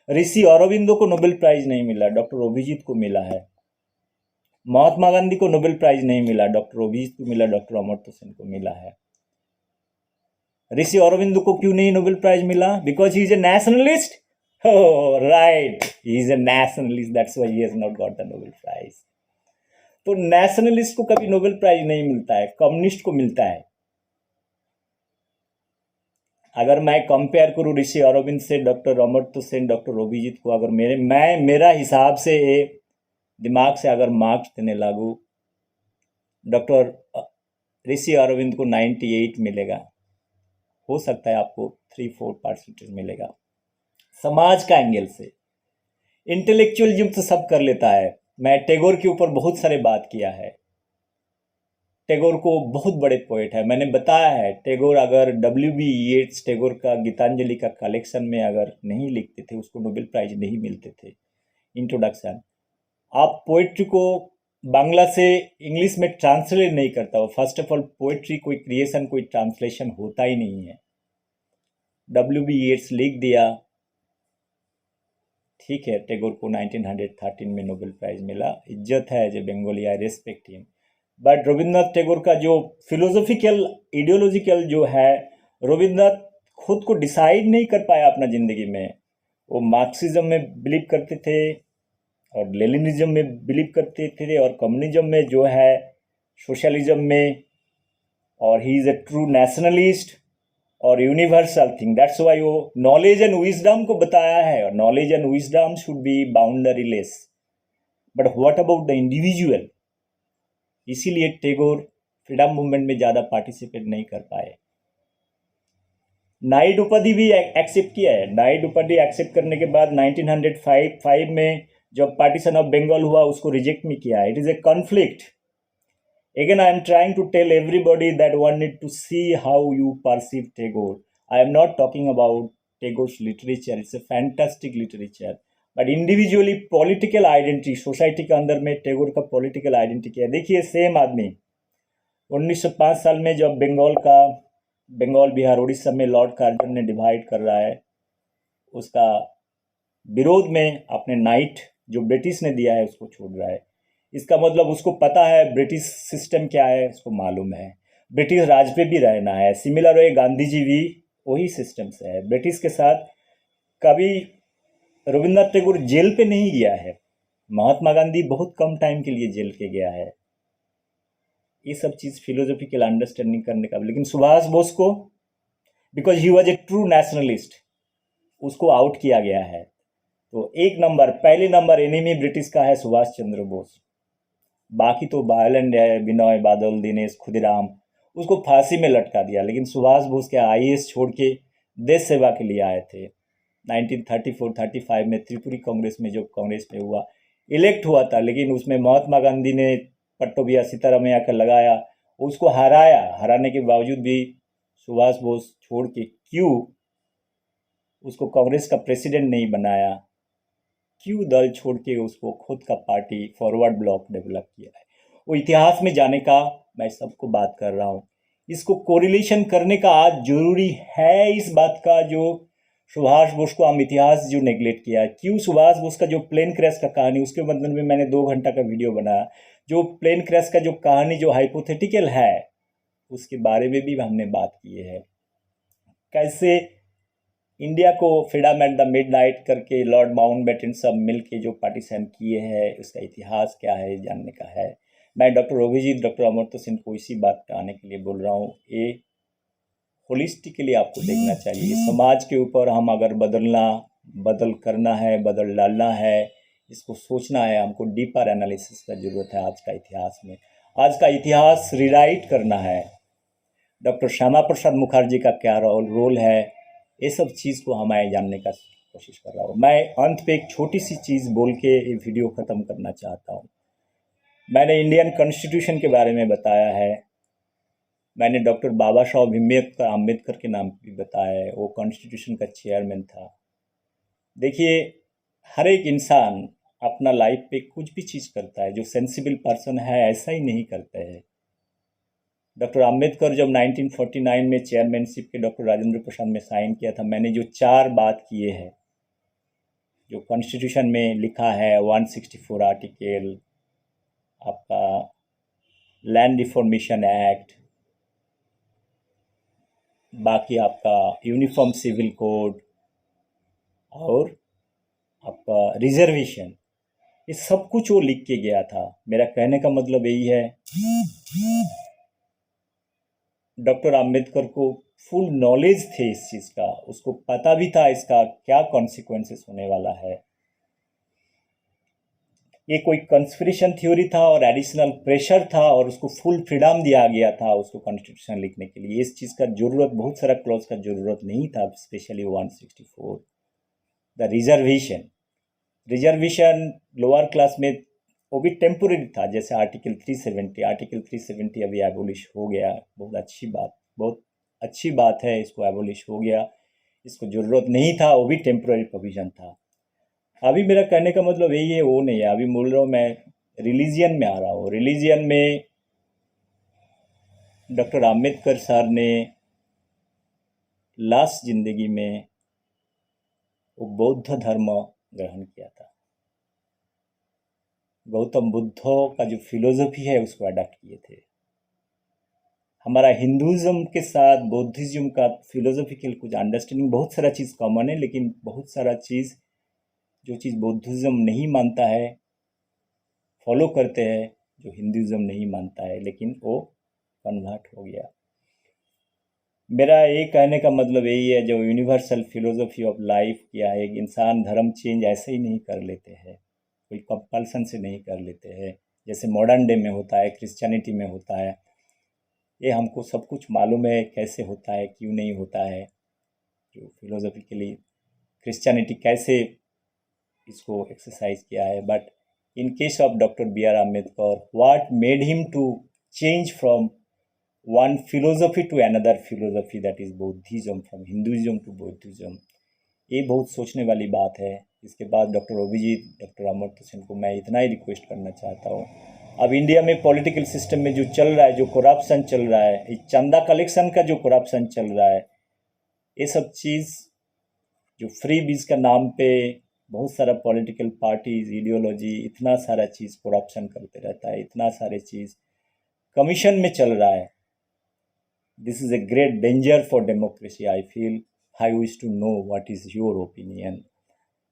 ऋषि अरविंदो को नोबेल प्राइज नहीं मिला, डॉक्टर अभिजीत को मिला है। महात्मा गांधी को नोबेल प्राइज नहीं मिला, डॉक्टर अभिजीत को मिला, डॉक्टर अमर्त्य सेन को मिला है। ऋषि अरविंदो को क्यों नहीं नोबेल प्राइज मिला? Because he is a nationalist. Right, he is a nationalist, that's why he has not got the Nobel prize. तो नेशनलिस्ट को कभी नोबेल प्राइज नहीं मिलता है, कम्युनिस्ट को मिलता है। अगर मैं कंपेयर करूँ ऋषि अरविंद से, डॉक्टर अमर्त्य सेन, डॉक्टर अभिजीत को, अगर मेरा हिसाब से दिमाग से अगर मार्क्स देने लागू, डॉक्टर ऋषि अरविंद को 98 मिलेगा, हो सकता है आपको 3-4% मिलेगा। समाज का एंगल से इंटेलेक्चुअल युक्त तो सब कर लेता है। मैं टैगोर के ऊपर बहुत सारे बात किया है। टैगोर को बहुत बड़े पोएट है, मैंने बताया है। टैगोर अगर W.B. येट्स टैगोर का गीतांजलि का कलेक्शन में अगर नहीं लिखते थे उसको नोबेल प्राइज नहीं मिलते थे। इंट्रोडक्शन, आप पोइट्री को बांग्ला से इंग्लिश में ट्रांसलेट नहीं करता। वो फर्स्ट ऑफ ऑल पोइट्री कोई क्रिएशन कोई ट्रांसलेशन होता ही नहीं है। W.B. येट्स लिख दिया, ठीक है, टैगोर को 1913 में नोबेल प्राइज मिला, इज्जत है as a Bengali, I respect him. But Rabindranath Tagore का जो फिलोसॉफिकल आइडियोलॉजिकल जो है, रविंद्रनाथ खुद को डिसाइड नहीं कर पाया अपना ज़िंदगी में। वो मार्क्सिज्म में बिलीव करते थे और लेनिनिज्म में बिलीव करते थे और कम्युनिज्म में जो है, सोशलिज्म में, और he is a true nationalist और यूनिवर्सल थिंग। दैट्स वाई वो नॉलेज एंड विजडम को बताया है, और knowledge and wisdom should be boundaryless, but what about the individual. इसीलिए टैगोर फ्रीडम मूवमेंट में ज़्यादा पार्टिसिपेट नहीं कर पाए। नाइट उपाधि भी एक्सेप्ट किया है। नाइट उपाधि एक्सेप्ट करने के बाद 1905 में जब पार्टीशन ऑफ बंगाल हुआ, उसको रिजेक्ट भी किया। It is a conflict. Again, I am trying to tell everybody that one need to see how you perceive Tagore. I am not talking about Tagore's literature. It's a fantastic literature. But individually political identity, society के अंदर में टैगोर का political identity क्या है। देखिए, same आदमी 1905 साल में जब बंगाल बिहार उड़ीसा में लॉर्ड कार्जन ने डिवाइड कर रहा है, उसका विरोध में अपने नाइट जो ब्रिटिश ने दिया है उसको छोड़ रहा है। इसका मतलब उसको पता है ब्रिटिश सिस्टम क्या है, उसको मालूम है ब्रिटिश राज पे भी रहना है। सिमिलर वे गांधी जी भी वही सिस्टम से है। ब्रिटिश के साथ कभी रविंद्रनाथ टैगोर जेल पे नहीं गया है। महात्मा गांधी बहुत कम टाइम के लिए जेल के गया है। ये सब चीज़ फिलोसॉफिकल अंडरस्टैंडिंग करने का। लेकिन सुभाष बोस को, because he was a true nationalist, उसको आउट किया गया है। तो पहले नंबर एनिमी ब्रिटिश का है सुभाष चंद्र बोस। बाकी तो वायलेंट है, बिनॉय बादल, दिनेश, खुदीराम, उसको फांसी में लटका दिया। लेकिन सुभाष बोस के IAS छोड़ के देश सेवा के लिए आए थे। 1934-35 में त्रिपुरी कांग्रेस में जो कांग्रेस में हुआ, इलेक्ट हुआ था, लेकिन उसमें महात्मा गांधी ने पट्टोबिया सीतारामैया का लगाया, उसको हराया। हराने के बावजूद भी सुभाष बोस छोड़ के क्यों उसको कांग्रेस का प्रेसिडेंट नहीं बनाया, क्यों दल छोड़ के उसको खुद का पार्टी फॉरवर्ड ब्लॉक डेवलप किया है। वो इतिहास में जाने का मैं सबको बात कर रहा हूँ। इसको कोरिलेशन करने का आज जरूरी है इस बात का, जो सुभाष बोस को हम इतिहास जो नेगलेक्ट किया है। क्यों सुभाष बोस का जो प्लेन क्रैश का कहानी, उसके मतलब में मैंने 2 घंटा का वीडियो बनाया। जो प्लेन क्रैश का जो कहानी जो हाइपोथेटिकल है, उसके बारे में भी हमने बात की है। कैसे इंडिया को फ्रीडम एट द मिडनाइट करके लॉर्ड माउंटबेटन सब मिल के जो पार्टीशन किए हैं, उसका इतिहास क्या है जानने का है। मैं डॉक्टर अभिजीत, डॉक्टर अमर्त्य सिंह को इसी बात पे आने के लिए बोल रहा हूँ। ये होलिस्टिकली आपको देखना चाहिए। समाज के ऊपर हम अगर बदल करना है, बदल डालना है, इसको सोचना है, हमको डीपर एनालिसिस का ज़रूरत है। आज का इतिहास में, आज का इतिहास रिराइट करना है। डॉक्टर श्यामा प्रसाद मुखर्जी का क्या रोल है, ये सब चीज़ को हमें जानने का कोशिश कर रहा हूँ। मैं अंत पे एक छोटी सी चीज़ बोल के ये वीडियो ख़त्म करना चाहता हूँ। मैंने इंडियन कॉन्स्टिट्यूशन के बारे में बताया है। मैंने डॉक्टर बाबा साहब अम्बेडकर के नाम भी बताया है। वो कॉन्स्टिट्यूशन का चेयरमैन था। देखिए, हर एक इंसान अपना लाइफ पे कुछ भी चीज़ करता है, जो सेंसिबल पर्सन है ऐसा ही नहीं करते हैं। डॉक्टर अम्बेडकर जब 1949 में चेयरमैनशिप के डॉक्टर राजेंद्र प्रसाद में साइन किया था, मैंने जो 4 बात किए हैं, जो कॉन्स्टिट्यूशन में लिखा है, 164 आर्टिकल, आपका लैंड रिफॉर्मेशन एक्ट, बाकी आपका यूनिफॉर्म सिविल कोड और आपका रिजर्वेशन, ये सब कुछ वो लिख के गया था। मेरा कहने का मतलब यही है, डॉक्टर अम्बेडकर को फुल नॉलेज थे इस चीज़ का, उसको पता भी था इसका क्या कॉन्सिक्वेंसेस होने वाला है। ये कोई कंस्पिरेशन थ्योरी था और एडिशनल प्रेशर था, और उसको फुल फ्रीडम दिया गया था उसको कॉन्स्टिट्यूशन लिखने के लिए। इस चीज़ का ज़रूरत, बहुत सारा क्लॉज का ज़रूरत नहीं था, specially 164 the reservation lower class में, वो भी टेम्पोरेरी था। जैसे आर्टिकल 370 अभी एबोलिश हो गया। बहुत अच्छी बात है, इसको एबोलिश हो गया, इसको ज़रूरत नहीं था, वो भी टेम्पोरेरी प्रोविज़न था। अभी मेरा कहने का मतलब यही है, वो नहीं है। अभी बोल रहा हूँ मैं रिलीजियन में आ रहा हूँ। रिलीजियन में डॉक्टर आम्बेडकर सर ने लास्ट जिंदगी में वो बौद्ध धर्म ग्रहण किया था। गौतम बुद्धों का जो फिलोसफी है उसको अडॉप्ट किए थे। हमारा हिंदुज़्म के साथ बौद्धिज़्म का फिलोसफिकल कुछ अंडरस्टैंडिंग बहुत सारा चीज़ कॉमन है, लेकिन बहुत सारा चीज़ जो चीज़ बौद्धिज़्म नहीं मानता है फॉलो करते हैं, जो हिंदुज़्म नहीं मानता है, लेकिन वो कन्वर्ट हो गया। मेरा ये कहने का मतलब यही है, जो यूनिवर्सल फिलोसफी ऑफ लाइफ किया है, एक इंसान धर्म चेंज ऐसे ही नहीं कर लेते हैं, कोई कंपल्सन से नहीं कर लेते हैं, जैसे मॉडर्न डे में होता है, क्रिश्चियनिटी में होता है। ये हमको सब कुछ मालूम है कैसे होता है, क्यों नहीं होता है, जो फिलोसफिकली क्रिश्चियनिटी कैसे इसको एक्सरसाइज किया है। But in case of doctor B R Ambedkar, what made him to change from one philosophy to another philosophy, that is Buddhism, from Hinduism to Buddhism। ये बहुत सोचने वाली बात है। इसके बाद डॉक्टर अभिजीत, डॉक्टर अमर्त्य सेन को मैं इतना ही रिक्वेस्ट करना चाहता हूँ, अब इंडिया में पॉलिटिकल सिस्टम में जो चल रहा है, जो करप्शन चल रहा है, इस चंदा कलेक्शन का जो करप्शन चल रहा है, ये सब चीज़ जो फ्री बीज का नाम पे बहुत सारा पॉलिटिकल पार्टीज, आइडियोलॉजी, इतना सारा चीज़ करप्शन करते रहता है, इतना सारे चीज़ कमीशन में चल रहा है। This is a great danger for democracy, I feel। I wish to know what is your opinion।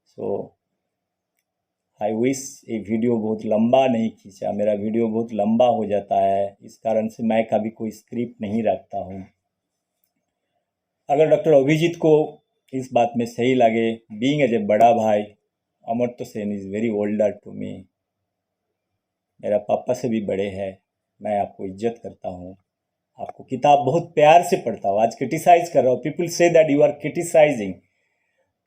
So I wish ये वीडियो बहुत लंबा नहीं खींचा, मेरा वीडियो बहुत लंबा हो जाता है, इस कारण से मैं कभी कोई स्क्रिप्ट नहीं रखता हूँ। अगर डॉक्टर अभिजीत को इस बात में सही लगे, बीइंग एज ए बड़ा भाई, Amartya Sen is very older to me, मेरा पापा से भी बड़े हैं, मैं आपको इज्जत करता हूँ, आपको किताब बहुत प्यार से पढ़ता हूँ। आज क्रिटिसाइज कर रहा हूँ, पीपल से that you are criticising,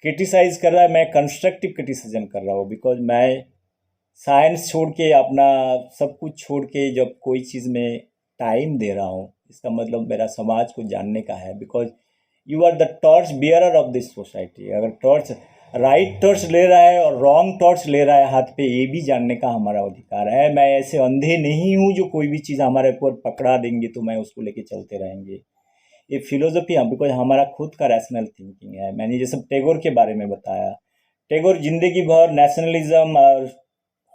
criticise कर रहा है, मैं कंस्ट्रक्टिव क्रिटिसिज्म कर रहा हूँ, बिकॉज मैं साइंस छोड़ के, अपना सब कुछ छोड़ के जब कोई चीज़ में टाइम दे रहा हूँ, इसका मतलब मेरा समाज को जानने का है, because you are the torch bearer of this society. अगर टॉर्च राइट टॉर्च ले रहा है और रॉन्ग टॉर्च ले रहा है हाथ पे, ये भी जानने का हमारा अधिकार है। मैं ऐसे अंधे नहीं हूँ जो कोई भी चीज़ हमारे ऊपर पकड़ा देंगे तो मैं उसको लेके चलते रहेंगे। ये फिलोसफी हम, बिकॉज हमारा खुद का रैशनल थिंकिंग है। मैंने जैसे टैगोर के बारे में बताया, टैगोर जिंदगी भर नेशनलिज्म और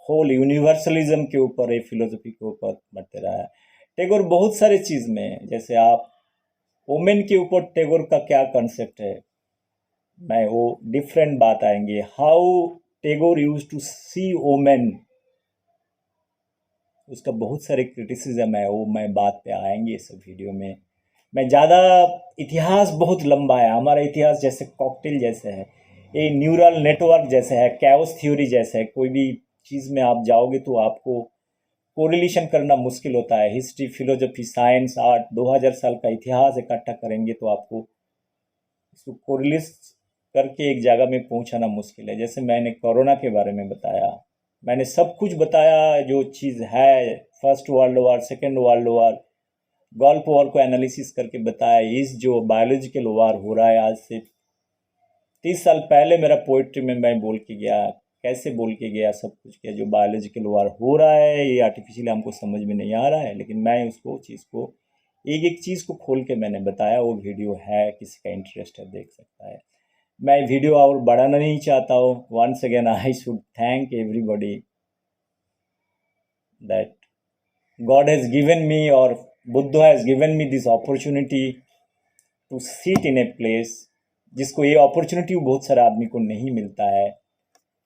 होल यूनिवर्सलिज्म के ऊपर, ये फिलोसफी के ऊपर बढ़ते रहा है। टैगोर बहुत सारे चीज़ में, जैसे आप वोमेन के ऊपर टैगोर का क्या कॉन्सेप्ट है, मैं वो डिफरेंट बात आएंगे, how Tagore use to see women, उसका बहुत सारे क्रिटिसिज्म है, वो मैं बात पे आएंगे इस वीडियो में। मैं ज़्यादा, इतिहास बहुत लंबा है, हमारा इतिहास जैसे कॉकटेल जैसे है, ये न्यूरल नेटवर्क जैसे है, कैओस थ्योरी जैसे है। कोई भी चीज़ में आप जाओगे तो आपको कोरिलेशन करना मुश्किल होता है। हिस्ट्री, फिलोसफी, साइंस, आर्ट, 2000 साल का इतिहास इकट्ठा करेंगे तो आपको इसको कोरिलेट करके एक जगह में पहुंचाना मुश्किल है। जैसे मैंने कोरोना के बारे में बताया, मैंने सब कुछ बताया जो चीज़ है, first world war, second world war, gulf war को एनालिसिस करके बताया। इस जो बायोलॉजिकल वॉर हो रहा है आज से 30 साल पहले, मेरा पोइट्री में मैं बोल के गया, कैसे बोल के गया, सब कुछ किया। जो बायोलॉजिकल वॉर हो रहा है ये आर्टिफिशियल हमको समझ में नहीं आ रहा है, लेकिन मैं उसको चीज़ को एक एक चीज़ को खोल के मैंने बताया। वो वीडियो है, किसी का इंटरेस्ट है देख सकता है। मैं वीडियो और बढ़ाना नहीं चाहता हूँ। Once again I should thank everybody that God has given me और Buddha has given me this opportunity to seat in a place, जिसको ये अपॉर्चुनिटी बहुत सारे आदमी को नहीं मिलता है,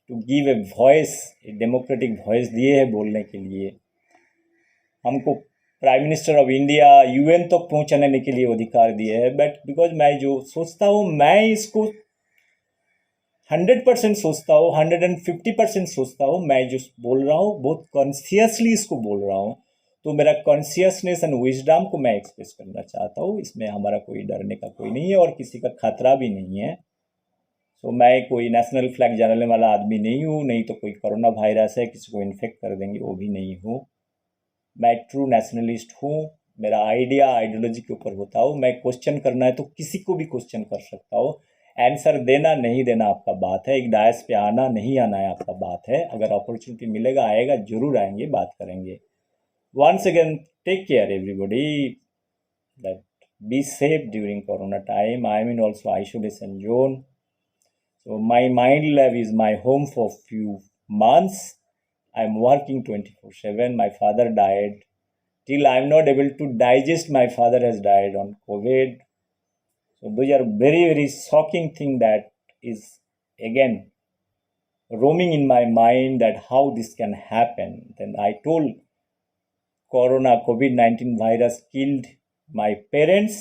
to give a voice, a democratic voice दिए है बोलने के लिए। हमको prime minister of India UN तक पहुंचाने के लिए अधिकार दिए है। बट बिकॉज मैं जो सोचता हूँ, मैं इसको 100% सोचता हूँ, 150% सोचता हूँ। मैं जो बोल रहा हूँ बहुत कॉन्शियसली इसको बोल रहा हूँ, तो मेरा कॉन्शियसनेस एंड विजडम को मैं एक्सप्रेस करना चाहता हूँ। इसमें हमारा कोई डरने का कोई नहीं है और किसी का खतरा भी नहीं है। तो मैं कोई नेशनल फ्लैग जलाने वाला आदमी नहीं हूँ, नहीं तो कोई कोरोना वायरस है किसी को इन्फेक्ट कर देंगे, वो भी नहीं हूँ। मैं ट्रू नेशनलिस्ट हूँ। मेरा आइडियोलॉजी के ऊपर होता हूँ। मैं क्वेश्चन करना है तो किसी को भी क्वेश्चन कर सकता हूँ। आंसर देना नहीं देना आपका बात है, एक डायस पे आना नहीं आना है आपका बात है। अगर अपॉर्चुनिटी मिलेगा आएगा, जरूर आएंगे, बात करेंगे। Once again take care everybody, that be safe during corona time. I am in also isolation zone, so my mind lab is my home for few months. I am working 24/7. My father died, till I am not able to digest my father has died on COVID. So those are very very shocking thing that is again roaming in my mind, that how this can happen. Then I told corona COVID-19 virus killed my parents.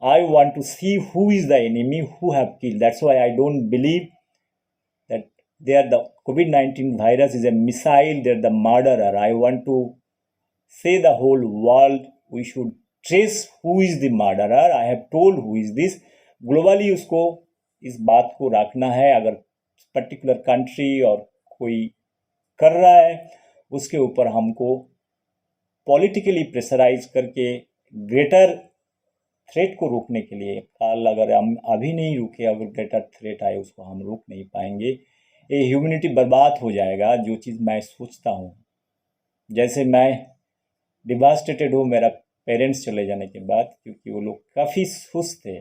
I want to see who is the enemy, who have killed. That's why I don't believe that they are the COVID-19 virus is a missile, they're the murderer. I want to say the whole world we should trace who is the murderer. I have told who is this. Globally उसको इस बात को रखना है, अगर particular country और कोई कर रहा है उसके ऊपर हमको पॉलिटिकली प्रेशराइज करके ग्रेटर थ्रेट को रोकने के लिए, कल अगर हम अभी नहीं रुके, अगर ग्रेटर थ्रेट आए उसको हम रोक नहीं पाएंगे, ये ह्यूमैनिटी बर्बाद हो जाएगा। जो चीज़ मैं सोचता हूँ, जैसे मैं डिवास्टेटेड हूँ मेरा पेरेंट्स चले जाने के बाद, क्योंकि वो लोग काफ़ी खुश थे।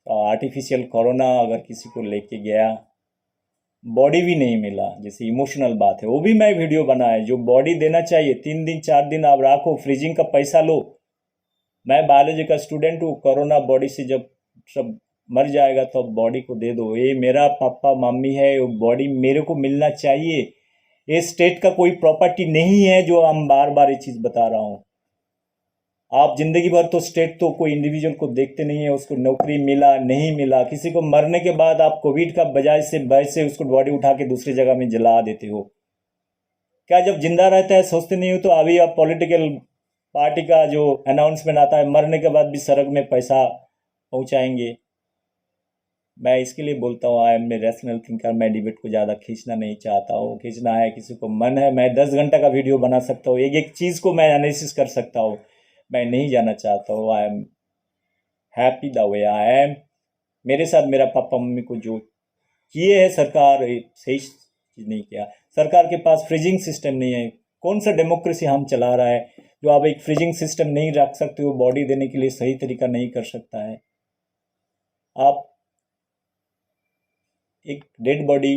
आर्टिफिशियल कोरोना अगर किसी को लेके गया, बॉडी भी नहीं मिला, जैसे इमोशनल बात है, वो भी मैं वीडियो बनाया। जो बॉडी देना चाहिए 3 दिन 4 दिन आप रखो, फ्रीजिंग का पैसा लो। मैं बायोलॉजी का स्टूडेंट हूँ, कोरोना बॉडी से जब सब मर जाएगा तो बॉडी को दे दो। ये मेरा पापा मम्मी है, वो बॉडी मेरे को मिलना चाहिए। ये स्टेट का कोई प्रॉपर्टी नहीं है, जो हम बार बार ये चीज़ बता रहा हूँ। आप जिंदगी भर तो स्टेट तो कोई इंडिविजुअल को देखते नहीं है, उसको नौकरी मिला नहीं मिला, किसी को मरने के बाद आप कोविड का बजाय से वैसे उसको बॉडी उठा के दूसरी जगह में जला देते हो। क्या जब जिंदा रहता है सोचते नहीं हो? तो अभी आप पॉलिटिकल पार्टी का जो अनाउंसमेंट आता है, मरने के बाद भी सड़क में पैसा पहुंचाएंगे। मैं इसके लिए बोलता हूँ, I am a rational thinker. मैं डिबेट को ज़्यादा खींचना नहीं चाहता हूँ। खींचना है, किसी को मन है, मैं 10 घंटा का वीडियो बना सकता हूँ, एक एक चीज़ को मैं एनालिसिस कर सकता हूँ। मैं नहीं जाना चाहता हूँ। I am happy the way I am. मेरे साथ मेरा पापा मम्मी को जो किए है सरकार, सही चीज़ नहीं किया। सरकार के पास फ्रीजिंग सिस्टम नहीं है। कौन सा डेमोक्रेसी हम चला रहा है जो आप एक फ्रीजिंग सिस्टम नहीं रख सकते हो, बॉडी देने के लिए सही तरीका नहीं कर सकता है। आप एक डेड बॉडी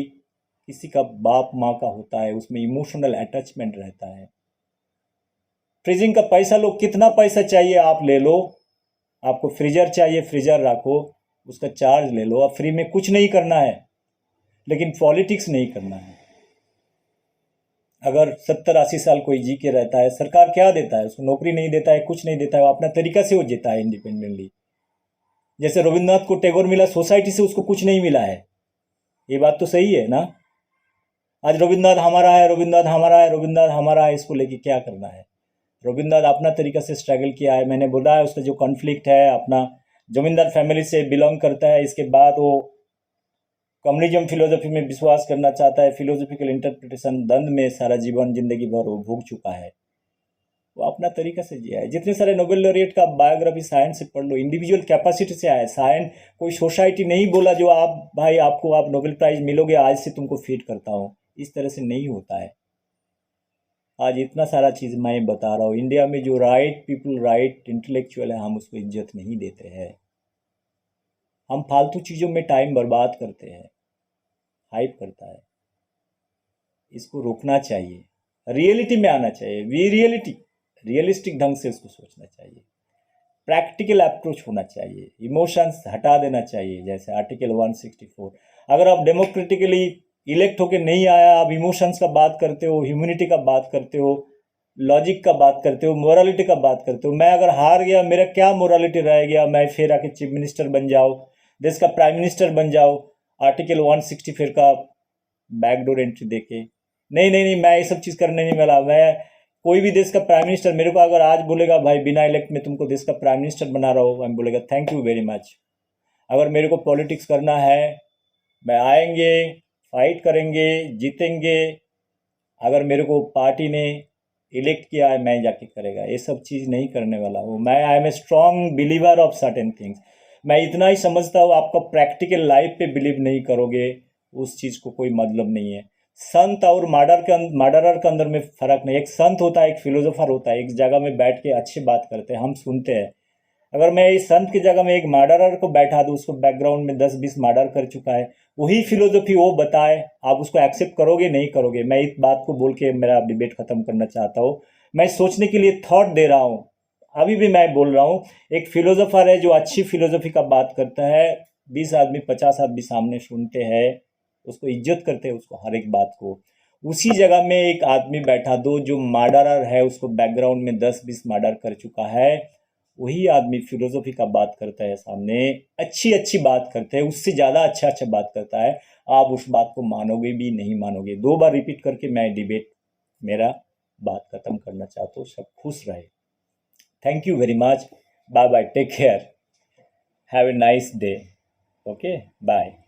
किसी का बाप माँ का होता है, उसमें इमोशनल अटैचमेंट रहता है। फ्रीजिंग का पैसा लो, कितना पैसा चाहिए आप ले लो। आपको फ्रीजर चाहिए, फ्रीजर रखो, उसका चार्ज ले लो। अब फ्री में कुछ नहीं करना है, लेकिन पॉलिटिक्स नहीं करना है। अगर 70-80 साल कोई जी के रहता है, सरकार क्या देता है उसको? नौकरी नहीं देता है, कुछ नहीं देता है, अपना तरीका से वो जीता है इंडिपेंडेंटली। जैसे रविन्द्रनाथ को टैगोर मिला, सोसाइटी से उसको कुछ नहीं मिला है। ये बात तो सही है ना? आज रविन्द्रनाथ हमारा है, रविन्द्रनाथ हमारा है, रविन्द्रनाथ हमारा है, इसको लेके क्या करना है? रविन्द्रनाथ अपना तरीका से स्ट्रगल किया है। मैंने बोला है, उसका जो कॉन्फ्लिक्ट है, अपना जमींदार फैमिली से बिलोंग करता है, इसके बाद वो कम्युनिज्म फिलोसफी में विश्वास करना चाहता है। फिलोसफिकल इंटरप्रिटेशन द्वंद में सारा जीवन जिंदगी भर वो भोग चुका है। वो अपना तरीका से जिया है। जितने सारे नोबेल लॉरिएट का बायोग्राफी साइंस से पढ़ लो, इंडिविजुअल कैपेसिटी से आया। साइंस कोई सोसाइटी नहीं बोला जो आप भाई आपको आप नोबेल प्राइज मिलोगे, आज से तुमको फीड करता हूँ, इस तरह से नहीं होता है। आज इतना सारा चीज़ मैं बता रहा हूँ। इंडिया में जो राइट पीपल, राइट इंटेलेक्चुअल है, हम उसको इज्जत नहीं देते हैं। हम फालतू चीज़ों में टाइम बर्बाद करते हैं, हाइप करता है। इसको रोकना चाहिए, रियलिटी में आना चाहिए। रियलिस्टिक ढंग से उसको सोचना चाहिए, प्रैक्टिकल अप्रोच होना चाहिए, इमोशंस हटा देना चाहिए। जैसे आर्टिकल 164, अगर आप डेमोक्रेटिकली इलेक्ट होके नहीं आया, आप इमोशंस का बात करते हो, ह्यूमैनिटी का बात करते हो, लॉजिक का बात करते हो, मोरालिटी का बात करते हो। मैं अगर हार गया, मेरा क्या मोरालिटी रह गया? मैं फिर आके चीफ मिनिस्टर बन जाओ, देश का प्राइम मिनिस्टर बन जाओ, आर्टिकल 164 का बैकडोर एंट्री देके? नहीं नहीं नहीं, मैं ये सब चीज़ करने नहीं वाला। मैं कोई भी देश का प्राइम मिनिस्टर मेरे को अगर आज बोलेगा भाई बिना इलेक्ट में तुमको देश का प्राइम मिनिस्टर बना रहा हो, मैं बोलेगा थैंक यू वेरी मच। अगर मेरे को पॉलिटिक्स करना है, मैं आएंगे, फाइट करेंगे, जीतेंगे। अगर मेरे को पार्टी ने इलेक्ट किया है, मैं जाके करेगा। ये सब चीज़ नहीं करने वाला हूँ मैं। I am a strong believer of certain things. मैं इतना ही समझता हूँ, आपका प्रैक्टिकल लाइफ पे बिलीव नहीं करोगे, उस चीज़ को कोई मतलब नहीं है। संत और मर्डरर के अंदर में फ़र्क नहीं। एक संत होता है, एक फिलोसोफर होता है, एक जगह में बैठ के अच्छी बात करते हैं, हम सुनते हैं। अगर मैं इस संत की जगह में एक मर्डरर को बैठा दूँ, उसको बैकग्राउंड में 10-20 मर्डर कर चुका है, वही फिलोसफी वो बताए, आप उसको एक्सेप्ट करोगे नहीं करोगे? मैं इस बात को बोल के मेरा डिबेट खत्म करना चाहता हूँ। मैं सोचने के लिए थॉट दे रहा हूँ, अभी भी मैं बोल रहा हूँ। एक फिलोसोफर है जो अच्छी फिलोसफी का बात करता है, 20 आदमी 50 आदमी सामने सुनते हैं, उसको इज्जत करते हैं, उसको हर एक बात को। उसी जगह में एक आदमी बैठा दो जो मर्डरर है, उसको बैकग्राउंड में 10-20 मर्डर कर चुका है, वही आदमी फिलोसफी का बात करता है सामने, अच्छी अच्छी बात करते हैं, उससे ज़्यादा अच्छा अच्छा बात करता है। आप उस बात को मानोगे भी नहीं मानोगे। 2 बार रिपीट करके मैं डिबेट मेरा बात खत्म करना चाहता हूँ। सब खुश रहे। Thank you very much. Bye bye, take care, have a nice day. Okay, bye.